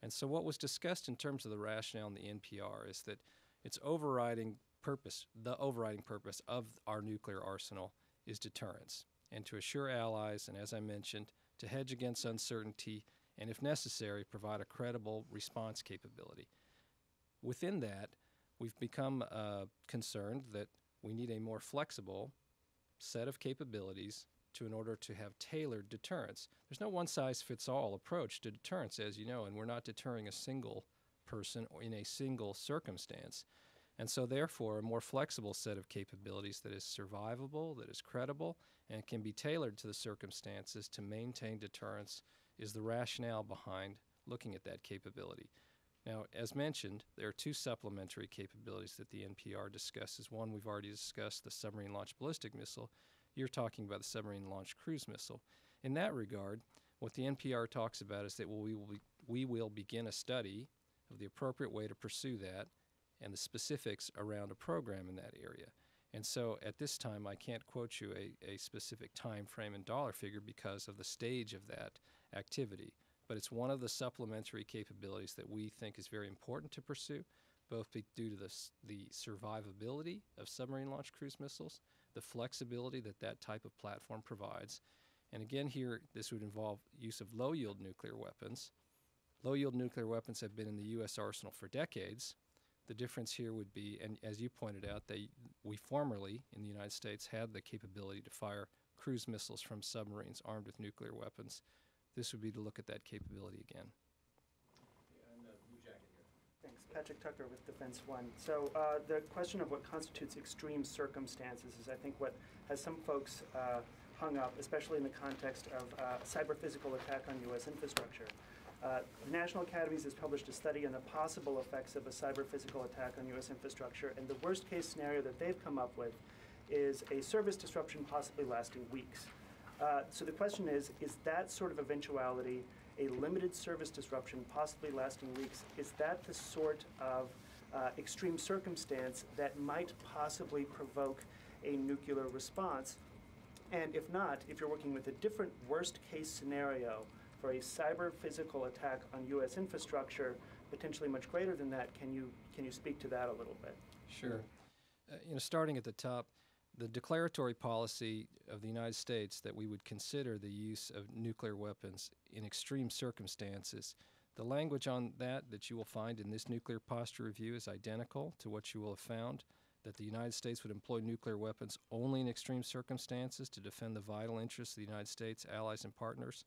And so what was discussed in terms of the rationale in the NPR is that its overriding purpose, the overriding purpose of our nuclear arsenal, is deterrence, and to assure allies, and as I mentioned, to hedge against uncertainty, and if necessary, provide a credible response capability. Within that, we've become concerned that we need a more flexible set of capabilities in order to have tailored deterrence. There's no one-size-fits-all approach to deterrence, as you know, and we're not deterring a single person or in a single circumstance. And so therefore, a more flexible set of capabilities that is survivable, that is credible, and can be tailored to the circumstances to maintain deterrence is the rationale behind looking at that capability. Now, as mentioned, there are two supplementary capabilities that the NPR discusses. One we've already discussed, the submarine-launched ballistic missile. You're talking about the submarine-launched cruise missile. In that regard, what the NPR talks about is that we will begin a study of the appropriate way to pursue that and the specifics around a program in that area. And so at this time, I can't quote you a specific time frame and dollar figure because of the stage of that activity. But it's one of the supplementary capabilities that we think is very important to pursue, both due to the survivability of submarine-launched cruise missiles, the flexibility that that type of platform provides. And again here, this would involve use of low-yield nuclear weapons. Low-yield nuclear weapons have been in the U.S. arsenal for decades. The difference here would be, and as you pointed out, we formerly, in the United States, had the capability to fire cruise missiles from submarines armed with nuclear weapons. This would be to look at that capability again. Thanks. Patrick Tucker with Defense One. So the question of what constitutes extreme circumstances is, I think, what has some folks hung up, especially in the context of cyber-physical attack on U.S. infrastructure. The National Academies has published a study on the possible effects of a cyber-physical attack on U.S. infrastructure, and the worst-case scenario that they've come up with is a service disruption possibly lasting weeks. So the question is that sort of eventuality, a limited service disruption possibly lasting weeks, is that the sort of extreme circumstance that might possibly provoke a nuclear response? And if not, if you're working with a different worst-case scenario for a cyber-physical attack on U.S. infrastructure, potentially much greater than that, can you speak to that a little bit? Sure. Starting at the top, the declaratory policy of the United States that we would consider the use of nuclear weapons in extreme circumstances, the language on that you will find in this nuclear posture review is identical to what you will have found, that the United States would employ nuclear weapons only in extreme circumstances to defend the vital interests of the United States, allies, and partners.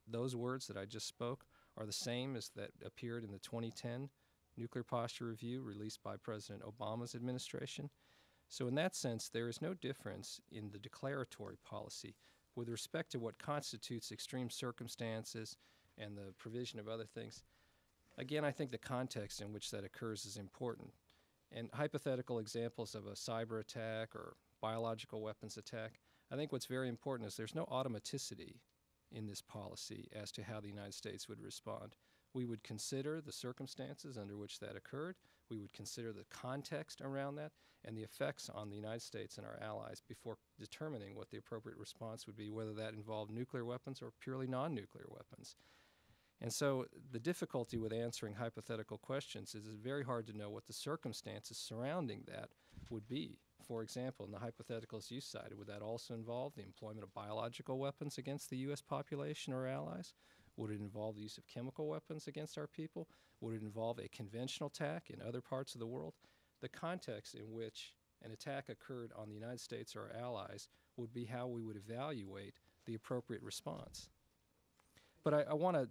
Those words that I just spoke are the same as that appeared in the 2010 nuclear posture review released by President Obama's administration. So in that sense, there is no difference in the declaratory policy with respect to what constitutes extreme circumstances and the provision of other things. Again, I think the context in which that occurs is important. And hypothetical examples of a cyber attack or biological weapons attack, I think what's very important is there's no automaticity in this policy as to how the United States would respond. We would consider the circumstances under which that occurred. We would consider the context around that and the effects on the United States and our allies before determining what the appropriate response would be, whether that involved nuclear weapons or purely non-nuclear weapons. And so the difficulty with answering hypothetical questions is it's very hard to know what the circumstances surrounding that would be. For example, in the hypotheticals you cited, would that also involve the employment of biological weapons against the U.S. population or allies? Would it involve the use of chemical weapons against our people? Would it involve a conventional attack in other parts of the world? The context in which an attack occurred on the United States or our allies would be how we would evaluate the appropriate response. But I want to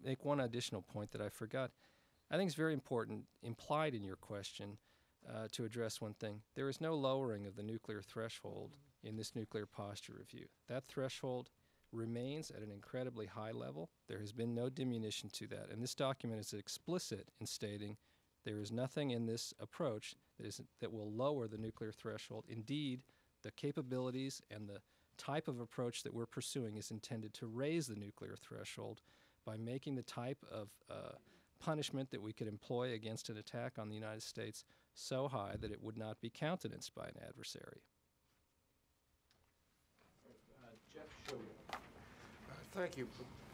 make one additional point that I forgot. I think it's very important, implied in your question, to address one thing. There is no lowering of the nuclear threshold in this nuclear posture review. That threshold remains at an incredibly high level. There has been no diminution to that. And this document is explicit in stating there is nothing in this approach that will lower the nuclear threshold. Indeed, the capabilities and the type of approach that we're pursuing is intended to raise the nuclear threshold by making the type of punishment that we could employ against an attack on the United States so high that it would not be countenanced by an adversary. Thank you.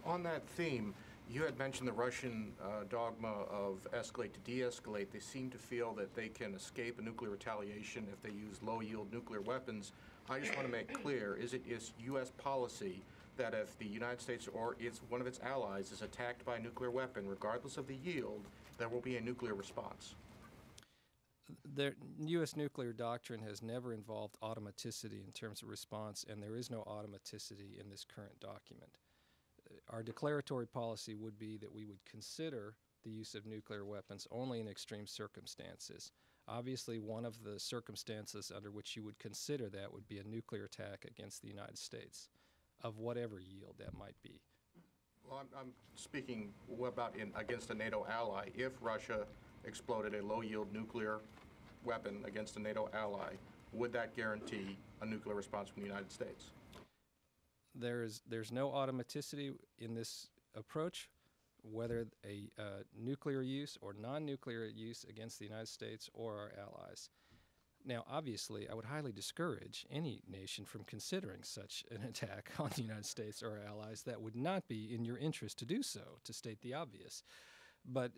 On that theme, you had mentioned the Russian dogma of escalate to de-escalate. They seem to feel that they can escape a nuclear retaliation if they use low-yield nuclear weapons. I just want to make clear, is U.S. policy that if the United States or one of its allies is attacked by a nuclear weapon, regardless of the yield, there will be a nuclear response? The U.S. nuclear doctrine has never involved automaticity in terms of response, and there is no automaticity in this current document. Our declaratory policy would be that we would consider the use of nuclear weapons only in extreme circumstances. Obviously, one of the circumstances under which you would consider that would be a nuclear attack against the United States, of whatever yield that might be. Well, I'm speaking about against a NATO ally. If Russia exploded a low-yield nuclear weapon against a NATO ally, would that guarantee a nuclear response from the United States? There's no automaticity in this approach, whether a nuclear use or non-nuclear use against the United States or our allies. Now, obviously, I would highly discourage any nation from considering such an attack on the United States or our allies. That would not be in your interest to do so, to state the obvious. But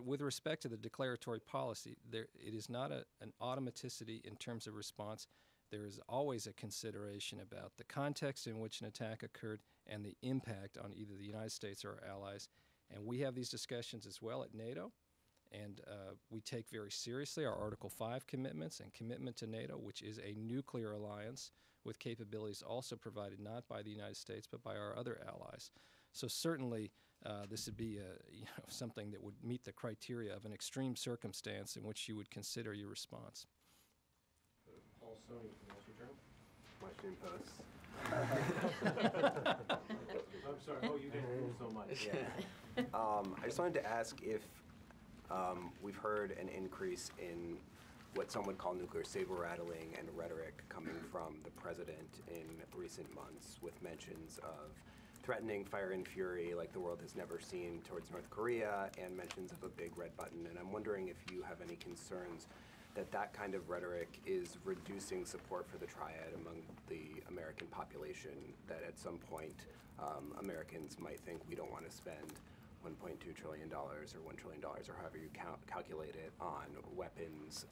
with respect to the declaratory policy, it is not an automaticity in terms of response. There is always a consideration about the context in which an attack occurred and the impact on either the United States or our allies. And we have these discussions as well at NATO. And we take very seriously our Article 5 commitments and commitment to NATO, which is a nuclear alliance with capabilities also provided not by the United States but by our other allies. So certainly this would be something that would meet the criteria of an extreme circumstance in which you would consider your response. Paul Sony from Wall Street Journal. Question post. I'm sorry. Oh, you didn't move so much. Yeah. I just wanted to ask if we've heard an increase in what some would call nuclear saber-rattling and rhetoric coming from the president in recent months, with mentions of threatening fire and fury like the world has never seen towards North Korea, and mentions of a big red button. And I'm wondering if you have any concerns that that kind of rhetoric is reducing support for the Triad among the American population, that at some point Americans might think we don't want to spend $1.2 trillion or $1 trillion, or however you calculate it, on weapons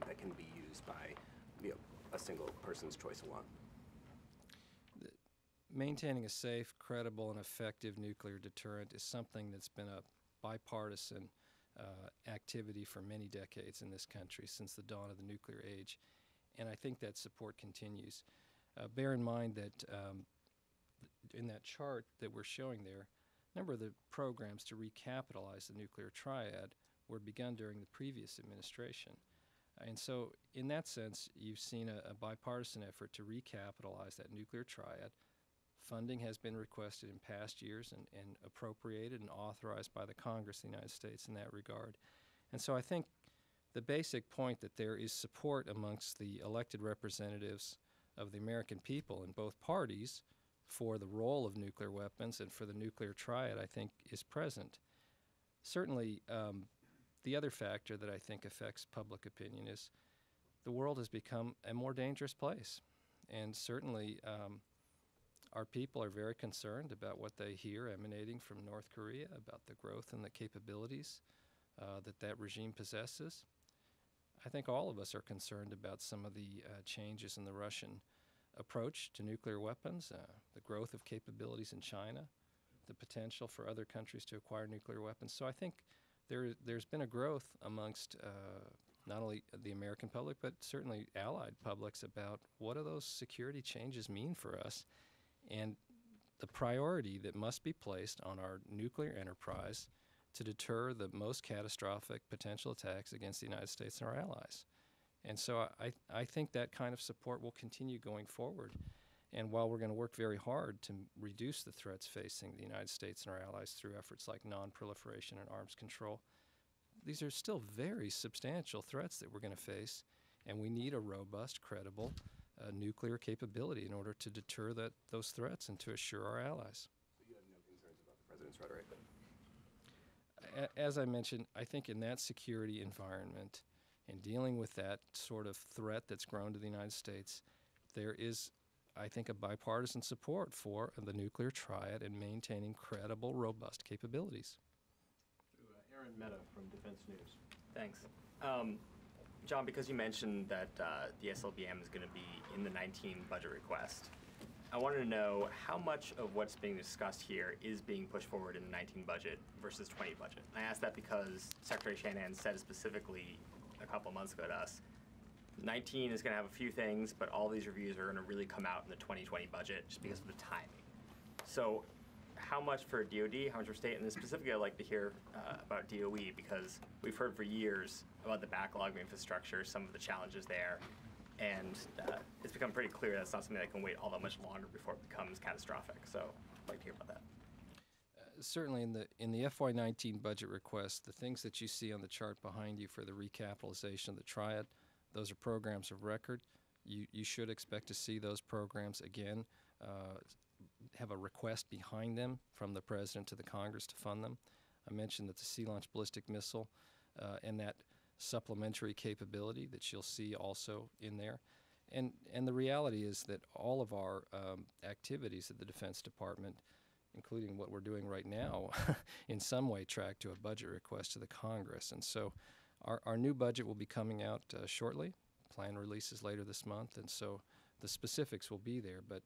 that can be used by a single person's choice alone. Maintaining a safe, credible, and effective nuclear deterrent is something that's been a bipartisan activity for many decades in this country, since the dawn of the nuclear age, and I think that support continues. Bear in mind that in that chart that we're showing there, a number of the programs to recapitalize the nuclear triad were begun during the previous administration. And so in that sense, you've seen a bipartisan effort to recapitalize that nuclear triad. Funding has been requested in past years and appropriated and authorized by the Congress of the United States in that regard. And so I think the basic point that there is support amongst the elected representatives of the American people in both parties for the role of nuclear weapons and for the nuclear triad, I think, is present. Certainly, the other factor that I think affects public opinion is the world has become a more dangerous place. And certainly, our people are very concerned about what they hear emanating from North Korea, about the growth and the capabilities that regime possesses. I think all of us are concerned about some of the changes in the Russian approach to nuclear weapons, the growth of capabilities in China, the potential for other countries to acquire nuclear weapons. So I think there's been a growth amongst not only the American public, but certainly allied publics about what do those security changes mean for us, and the priority that must be placed on our nuclear enterprise to deter the most catastrophic potential attacks against the United States and our allies. And so I think that kind of support will continue going forward. And while we're going to work very hard to reduce the threats facing the United States and our allies through efforts like non-proliferation and arms control, these are still very substantial threats that we're going to face, and we need a robust, credible nuclear capability in order to deter those threats and to assure our allies. So you have no concerns about the president's rhetoric? As I mentioned, I think in that security environment and dealing with that sort of threat that's grown to the United States, there is, I think, a bipartisan support for the nuclear triad and maintaining credible, robust capabilities. Aaron Mehta from Defense News. Thanks. John, because you mentioned that the SLBM is going to be in the 19 budget request, I wanted to know how much of what's being discussed here is being pushed forward in the 19 budget versus 20 budget. I asked that because Secretary Shanahan said specifically a couple months ago to us, 19 is going to have a few things, but all these reviews are going to really come out in the 2020 budget just because of the timing. So how much for DoD, how much for state, and then specifically I'd like to hear about DOE, because we've heard for years about the backlog of infrastructure, some of the challenges there, and it's become pretty clear that's not something that can wait all that much longer before it becomes catastrophic. So I'd like to hear about that. Certainly in the FY19 budget request, the things that you see on the chart behind you for the recapitalization of the Triad, those are programs of record. You should expect to see those programs again have a request behind them from the President to the Congress to fund them. I mentioned that the sea-launched ballistic missile and that supplementary capability that you'll see also in there. And the reality is that all of our activities at the Defense Department, including what we're doing right now, in some way track to a budget request to the Congress. And so our new budget will be coming out shortly. Plan releases later this month, and so the specifics will be there. But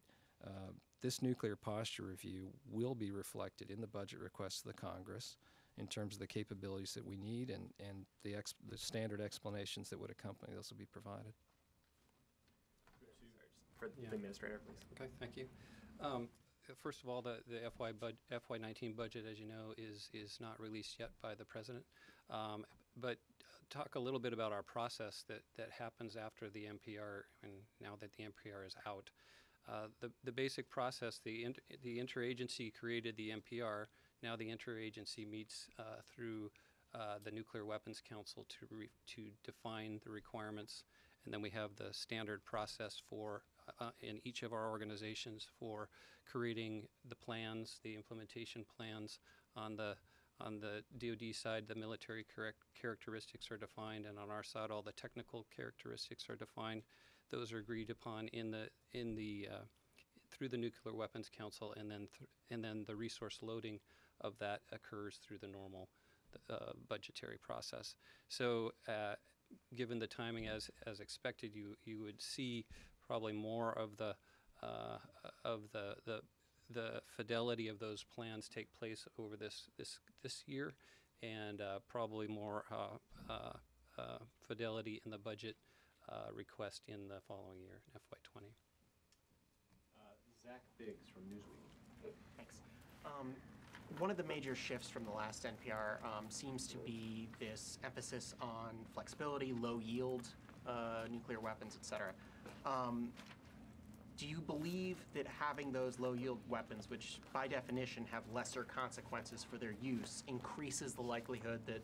this nuclear posture review will be reflected in the budget request to the Congress in terms of the capabilities that we need, and the standard explanations that would accompany those will be provided. For the Administrator, please. Okay, thank you. First of all, the FY19 budget, as you know, is not released yet by the President. But talk a little bit about our process that happens after the NPR, and now that the NPR is out. The basic process, the interagency created the NPR. Now the interagency meets through the Nuclear Weapons Council to define the requirements, and then we have the standard process for in each of our organizations for creating the plans, the implementation plans. On the DoD side, the military characteristics are defined, and on our side, all the technical characteristics are defined. Those are agreed upon through the Nuclear Weapons Council, and then the resource loading of that occurs through the normal budgetary process. So, given the timing as expected, you would see probably more of the fidelity of those plans take place over this year, and probably more fidelity in the budget request in the following year, FY20. Zach Biggs from Newsweek. Thanks. One of the major shifts from the last NPR seems to be this emphasis on flexibility, low yield, nuclear weapons, et cetera. Do you believe that having those low yield weapons, which by definition have lesser consequences for their use, increases the likelihood that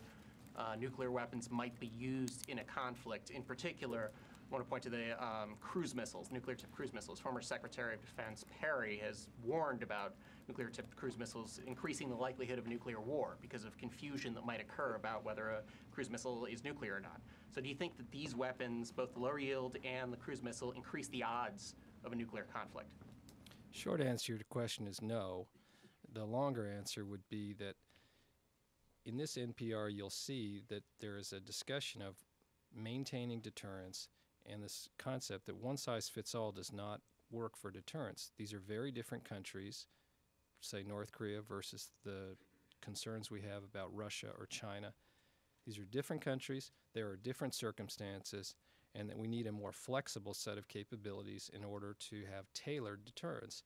nuclear weapons might be used in a conflict? In particular, I want to point to the cruise missiles, nuclear-tipped cruise missiles. Former Secretary of Defense Perry has warned about nuclear-tipped cruise missiles increasing the likelihood of a nuclear war because of confusion that might occur about whether a cruise missile is nuclear or not. So do you think that these weapons, both the low yield and the cruise missile, increase the odds of a nuclear conflict? Short answer to your question is no. The longer answer would be that in this NPR you'll see that there is a discussion of maintaining deterrence and this concept that one size fits all does not work for deterrence. These are very different countries, say North Korea versus the concerns we have about Russia or China. These are different countries, there are different circumstances, and that we need a more flexible set of capabilities in order to have tailored deterrence.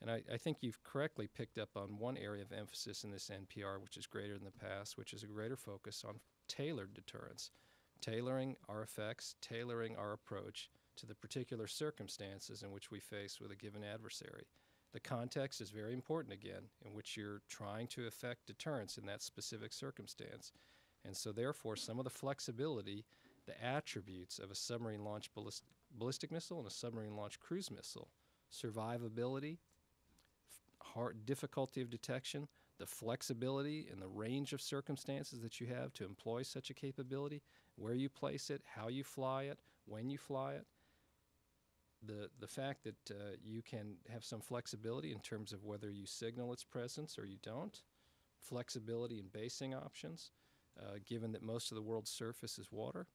And I think you've correctly picked up on one area of emphasis in this NPR, which is greater than the past, which is a greater focus on tailored deterrence, tailoring our effects, tailoring our approach to the particular circumstances in which we face with a given adversary. The context is very important, again, in which you're trying to effect deterrence in that specific circumstance. And so therefore, some of the flexibility, the attributes of a submarine-launched ballistic missile and a submarine-launched cruise missile, survivability, difficulty of detection, the flexibility and the range of circumstances that you have to employ such a capability, where you place it, how you fly it, when you fly it, the fact that you can have some flexibility in terms of whether you signal its presence or you don't, flexibility in basing options, given that most of the world's surface is water.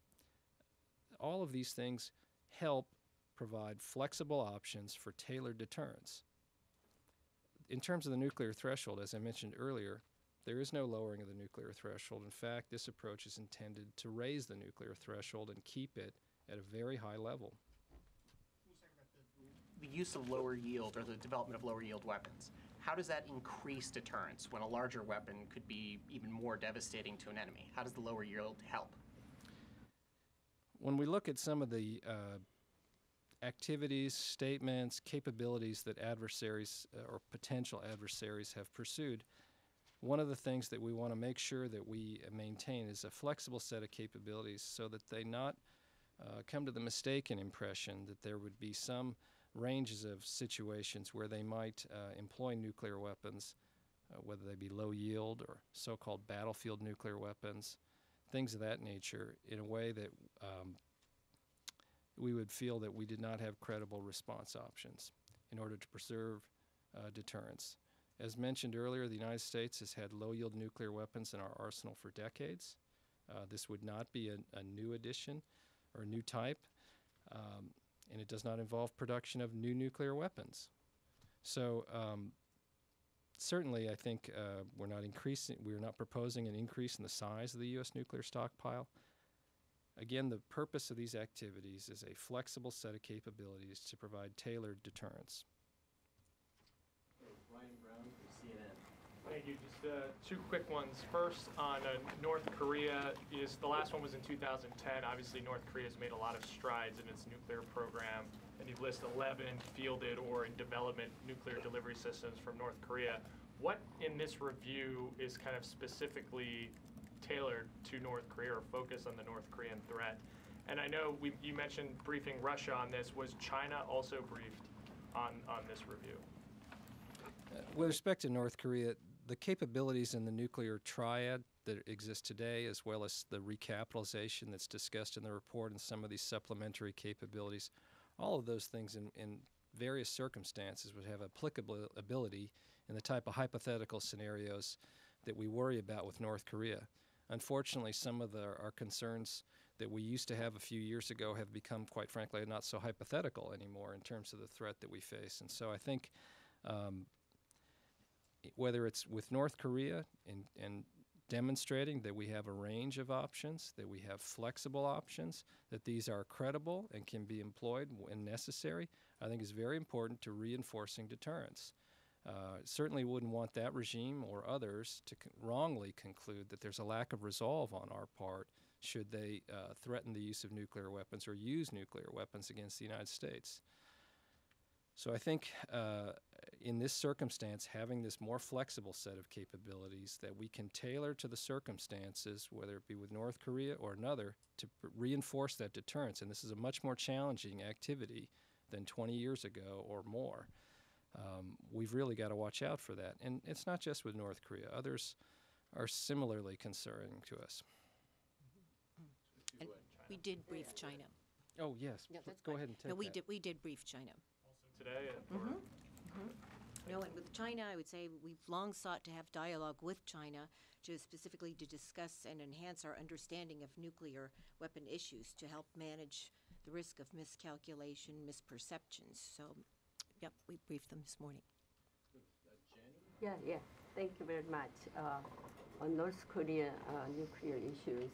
All of these things help provide flexible options for tailored deterrence. In terms of the nuclear threshold, as I mentioned earlier, there is no lowering of the nuclear threshold. In fact, this approach is intended to raise the nuclear threshold and keep it at a very high level. The use of lower yield or the development of lower yield weapons. how does that increase deterrence when a larger weapon could be even more devastating to an enemy? How does the lower yield help? When we look at some of the activities, statements, capabilities that adversaries or potential adversaries have pursued, one of the things that we want to make sure that we maintain is a flexible set of capabilities so that they not come to the mistaken impression that there would be some ranges of situations where they might employ nuclear weapons, whether they be low yield or so-called battlefield nuclear weapons, things of that nature, in a way that we would feel that we did not have credible response options in order to preserve deterrence. As mentioned earlier, the United States has had low-yield nuclear weapons in our arsenal for decades. This would not be a new addition or a new type, and it does not involve production of new nuclear weapons. So certainly I think we're not proposing an increase in the size of the U.S. nuclear stockpile. Again, the purpose of these activities is a flexible set of capabilities to provide tailored deterrence. Ryan Brown from CNN. Thank you. Just two quick ones. First, on North Korea, the last one was in 2010. Obviously, North Korea has made a lot of strides in its nuclear program, and you list 11 fielded or in development nuclear delivery systems from North Korea. What in this review is kind of specifically tailored to North Korea or focused on the North Korean threat? And I know you mentioned briefing Russia on this. Was China also briefed on this review? With respect to North Korea, the capabilities in the nuclear triad that exist today, as well as the recapitalization that's discussed in the report and some of these supplementary capabilities, all of those things in various circumstances would have applicability in the type of hypothetical scenarios that we worry about with North Korea. Unfortunately, some of our concerns that we used to have a few years ago have become, quite frankly, not so hypothetical anymore in terms of the threat that we face. And so I think whether it's with North Korea and demonstrating that we have a range of options, that we have flexible options, that these are credible and can be employed when necessary, I think is very important to reinforcing deterrence. Certainly wouldn't want that regime or others to wrongly conclude that there's a lack of resolve on our part should they threaten the use of nuclear weapons or use nuclear weapons against the United States. So I think in this circumstance, having this more flexible set of capabilities that we can tailor to the circumstances, whether it be with North Korea or another, to reinforce that deterrence. And this is a much more challenging activity than 20 years ago or more. We've really got to watch out for that. And it's not just with North Korea. Others are similarly concerning to us. And we did brief China. Oh, yes. No, that's Go fine. ahead and take no, we that. did. We did brief China. Also today? No, and with China, I would say we've long sought to have dialogue with China specifically to discuss and enhance our understanding of nuclear weapon issues to help manage the risk of miscalculation, misperceptions. So, yep, we briefed them this morning. Yeah. Thank you very much. On North Korean nuclear issues,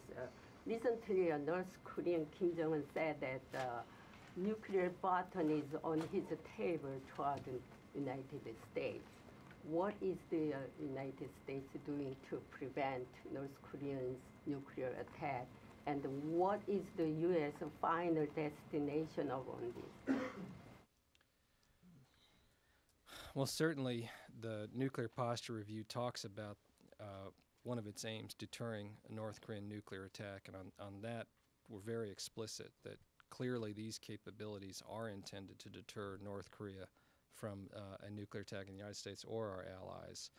recently North Korean Kim Jong-un said that the nuclear button is on his table toward the United States. What is the United States doing to prevent North Korea's nuclear attack? And what is the U.S. final destination of on this? Well, certainly the Nuclear Posture Review talks about one of its aims, deterring a North Korean nuclear attack. And on that, we're very explicit that clearly these capabilities are intended to deter North Korea from a nuclear attack in the United States or our allies.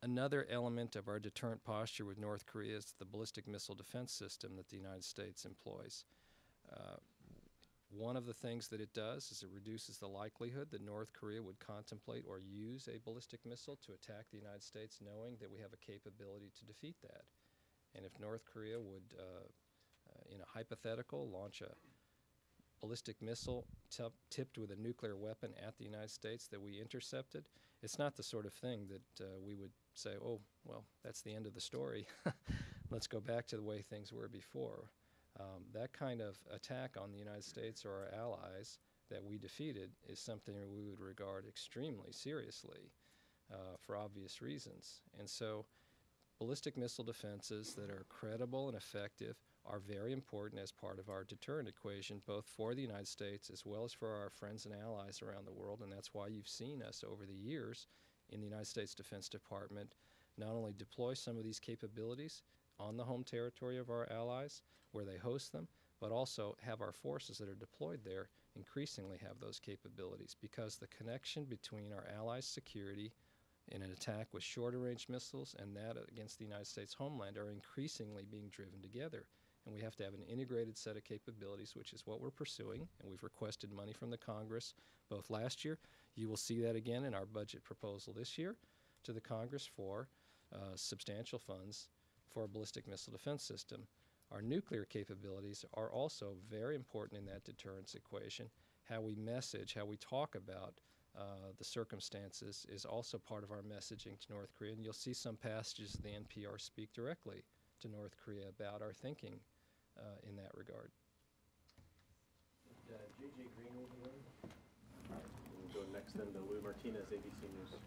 Another element of our deterrent posture with North Korea is the ballistic missile defense system that the United States employs. One of the things that it does is it reduces the likelihood that North Korea would contemplate or use a ballistic missile to attack the United States, knowing that we have a capability to defeat that. And if North Korea would, in a hypothetical, launch a ballistic missile tipped with a nuclear weapon at the United States that we intercepted, it's not the sort of thing that we would say, oh, well, that's the end of the story. Let's go back to the way things were before. That kind of attack on the United States or our allies that we defeated is something that we would regard extremely seriously for obvious reasons. And so ballistic missile defenses that are credible and effective are very important as part of our deterrent equation, both for the United States as well as for our friends and allies around the world. And that's why you've seen us over the years in the United States Defense Department not only deploy some of these capabilities on the home territory of our allies where they host them, but also have our forces that are deployed there increasingly have those capabilities, because the connection between our allies' security in an attack with shorter range missiles and that against the United States homeland are increasingly being driven together. And we have to have an integrated set of capabilities, which is what we're pursuing, and we've requested money from the Congress both last year. You will see that again in our budget proposal this year to the Congress for substantial funds for a ballistic missile defense system. Our nuclear capabilities are also very important in that deterrence equation. How we message, how we talk about the circumstances is also part of our messaging to North Korea, and you'll see some passages of the NPR speak directly to North Korea about our thinking in that regard. J.J. Green will be in. All right, we'll go next then to Lou Martinez, ABC News.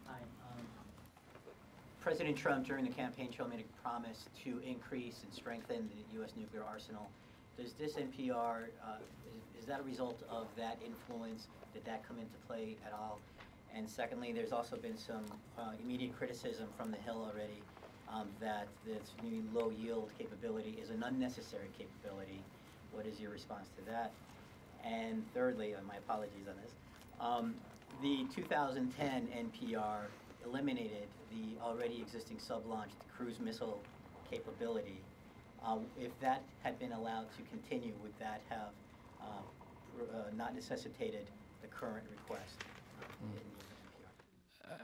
Hi. President Trump, during the campaign trail, made a promise to increase and strengthen the U.S. nuclear arsenal. Does this NPR, is that a result of that influence? Did that come into play at all? And secondly, there's also been some immediate criticism from the Hill already that this new low-yield capability is an unnecessary capability. What is your response to that? And thirdly, my apologies on this, the 2010 NPR eliminated the already existing sub-launched cruise missile capability. If that had been allowed to continue, would that have not necessitated the current request?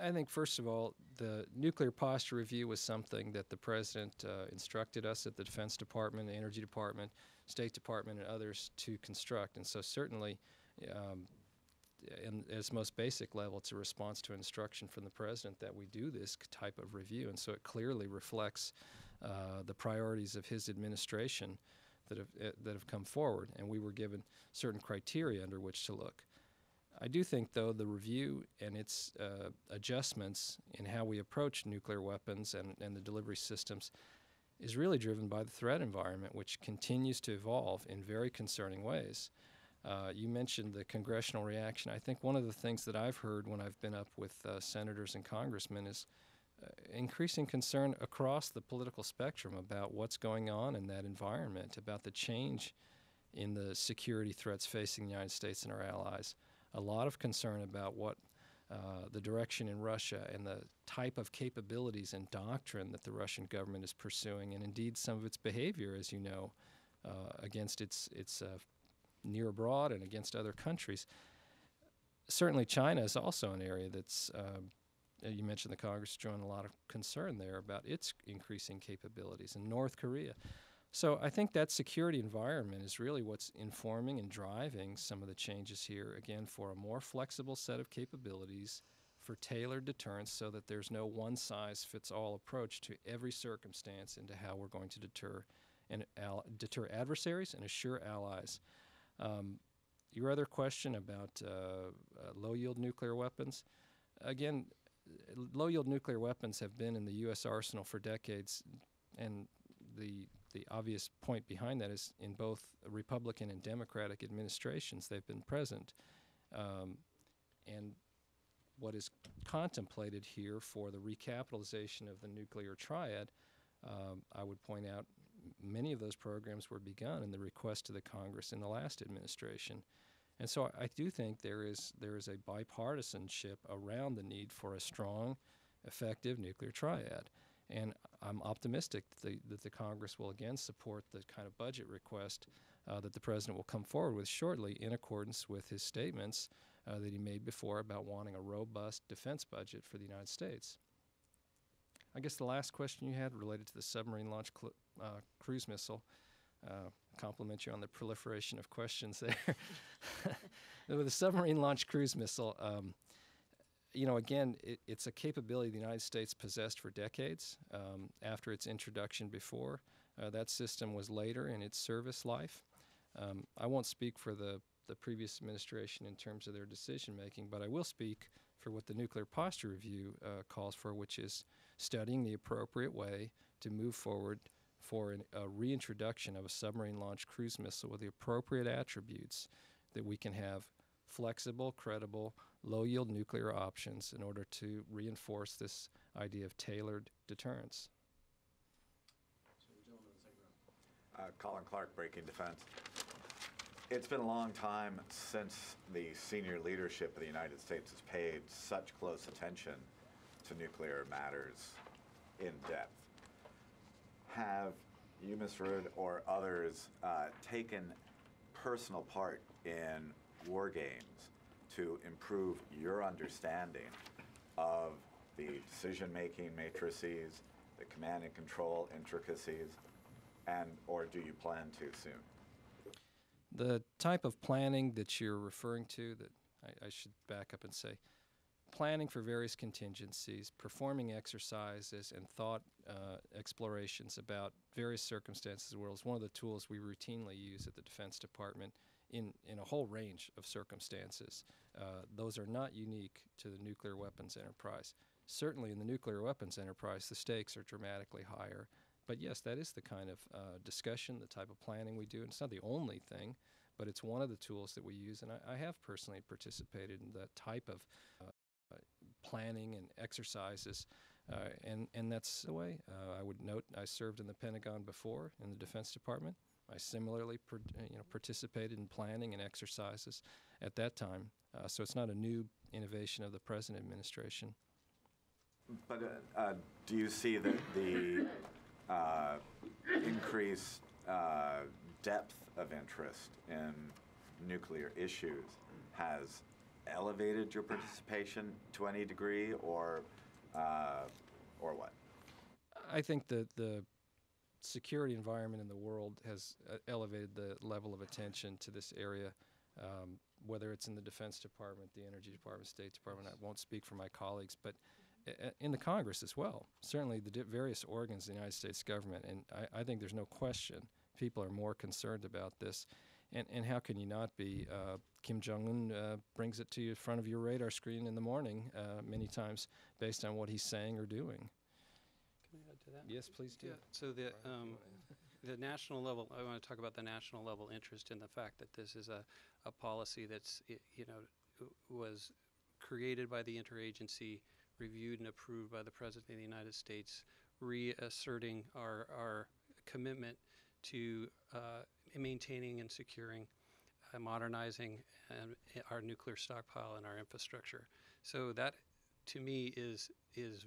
I think, first of all, the nuclear posture review was something that the President instructed us at the Defense Department, the Energy Department, State Department, and others to construct. And so certainly, in its most basic level, it's a response to instruction from the President that we do this type of review. And so it clearly reflects the priorities of his administration that have come forward. And we were given certain criteria under which to look. I do think, though, the review and its adjustments in how we approach nuclear weapons and the delivery systems is really driven by the threat environment, which continues to evolve in very concerning ways. You mentioned the congressional reaction. I think one of the things that I've heard when I've been up with senators and congressmen is increasing concern across the political spectrum about what's going on in that environment, about the change in the security threats facing the United States and our allies. A lot of concern about what the direction in Russia and the type of capabilities and doctrine that the Russian government is pursuing, and indeed some of its behavior, as you know, against its near abroad and against other countries. Certainly China is also an area that's, you mentioned the Congress showing a lot of concern there about its increasing capabilities, and North Korea. So I think that security environment is really what's informing and driving some of the changes here, again, for a more flexible set of capabilities for tailored deterrence so that there's no one-size-fits-all approach to every circumstance into how we're going to deter adversaries and assure allies. Your other question about low-yield nuclear weapons, again, low-yield nuclear weapons have been in the U.S. arsenal for decades, and the obvious point behind that is in both Republican and Democratic administrations they've been present. And what is contemplated here for the recapitalization of the nuclear triad, I would point out many of those programs were begun in the request to the Congress in the last administration. And so I do think there is a bipartisanship around the need for a strong, effective nuclear triad. And I'm optimistic that the Congress will again support the kind of budget request that the President will come forward with shortly in accordance with his statements that he made before about wanting a robust defense budget for the United States. I guess the last question you had related to the submarine-launched cruise missile. Compliment you on the proliferation of questions there. With the submarine-launched cruise missile, you know, again, it's a capability the United States possessed for decades after its introduction before. That system was later in its service life. I won't speak for the the previous administration in terms of their decision making, but I will speak for what the Nuclear Posture Review calls for, which is studying the appropriate way to move forward for a reintroduction of a submarine-launched cruise missile with the appropriate attributes that we can have flexible, credible, low-yield nuclear options in order to reinforce this idea of tailored deterrence. Colin Clark, Breaking Defense. It's been a long time since the senior leadership of the United States has paid such close attention to nuclear matters in depth. Have you, Ms. Rudd, or others taken personal part in war games to improve your understanding of the decision-making matrices, the command and control intricacies, or do you plan to soon? The type of planning that you're referring to, that I should back up and say, planning for various contingencies, performing exercises and thought explorations about various circumstances of the world is one of the tools we routinely use at the Defense Department in a whole range of circumstances. Those are not unique to the nuclear weapons enterprise. Certainly in the nuclear weapons enterprise, the stakes are dramatically higher. But yes, that is the kind of discussion, the type of planning we do. And it's not the only thing, but it's one of the tools that we use. And I have personally participated in that type of planning and exercises. And that's the way. I would note I served in the Pentagon before in the Defense Department. I similarly participated in planning and exercises at that time. So it's not a new innovation of the present administration. But do you see that the increased depth of interest in nuclear issues has elevated your participation to any degree, or what? I think that the security environment in the world has elevated the level of attention to this area, whether it's in the Defense Department, the Energy Department, State Department. I won't speak for my colleagues, but in the Congress as well. Certainly the various organs of the United States government, and I think there's no question people are more concerned about this. And how can you not be? Kim Jong-un brings it to you in front of your radar screen in the morning many times based on what he's saying or doing. Can I add to that? Yes, please do. Yeah, so the national level, I want to talk about the national level interest in the fact that this is a policy that's, was created by the interagency, reviewed and approved by the President of the United States, reasserting our commitment to maintaining and securing, modernizing our nuclear stockpile and our infrastructure. So that, to me, is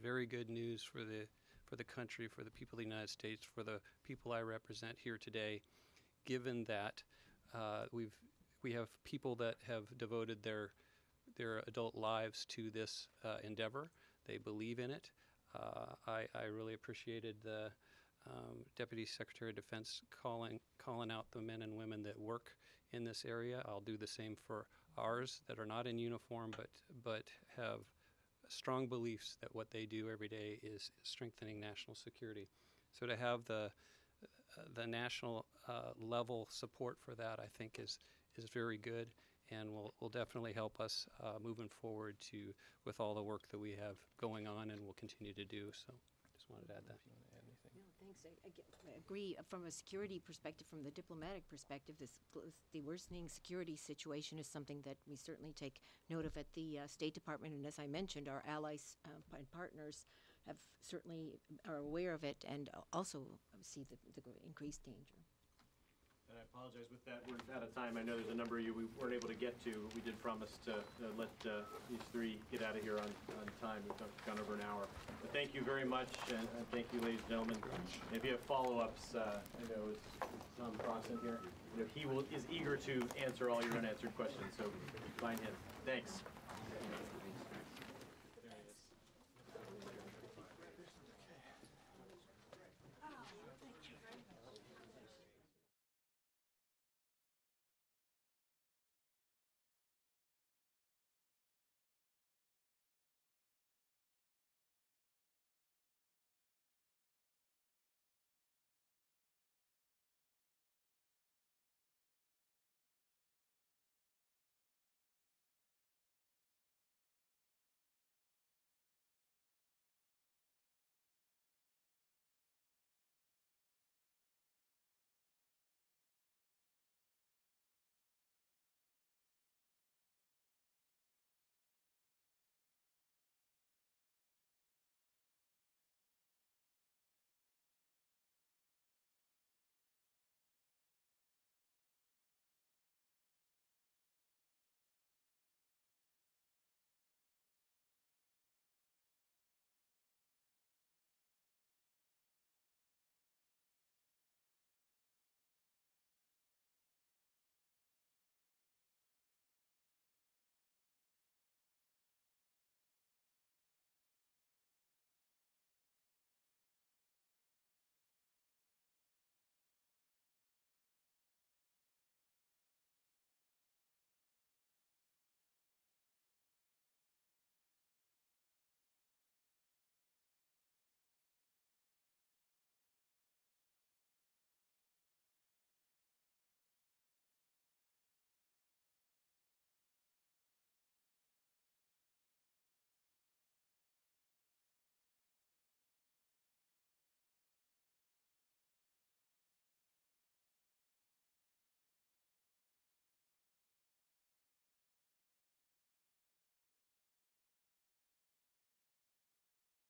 very good news for the country, for the people of the United States, for the people I represent here today, given that we have people that have devoted their adult lives to this endeavor. They believe in it. I really appreciated the Deputy Secretary of Defense calling out the men and women that work in this area. I'll do the same for ours that are not in uniform, but have strong beliefs that what they do every day is strengthening national security. So to have the national level support for that, I think is very good, and will definitely help us moving forward with all the work that we have going on and will continue to do. So just wanted to add that. No, thanks. I agree. From a security perspective, from the diplomatic perspective, the worsening security situation is something that we certainly take note of at the State Department. And as I mentioned, our allies and partners are aware of it and also see the increased danger. And I apologize with that. We're out of time. I know there's a number of you we weren't able to get to. We did promise to let these three get out of here on time. We've gone over an hour. But thank you very much, and thank you, ladies and gentlemen. And if you have follow-ups, I know it's Tom Crossan here. He is eager to answer all your unanswered questions, so find him. Thanks.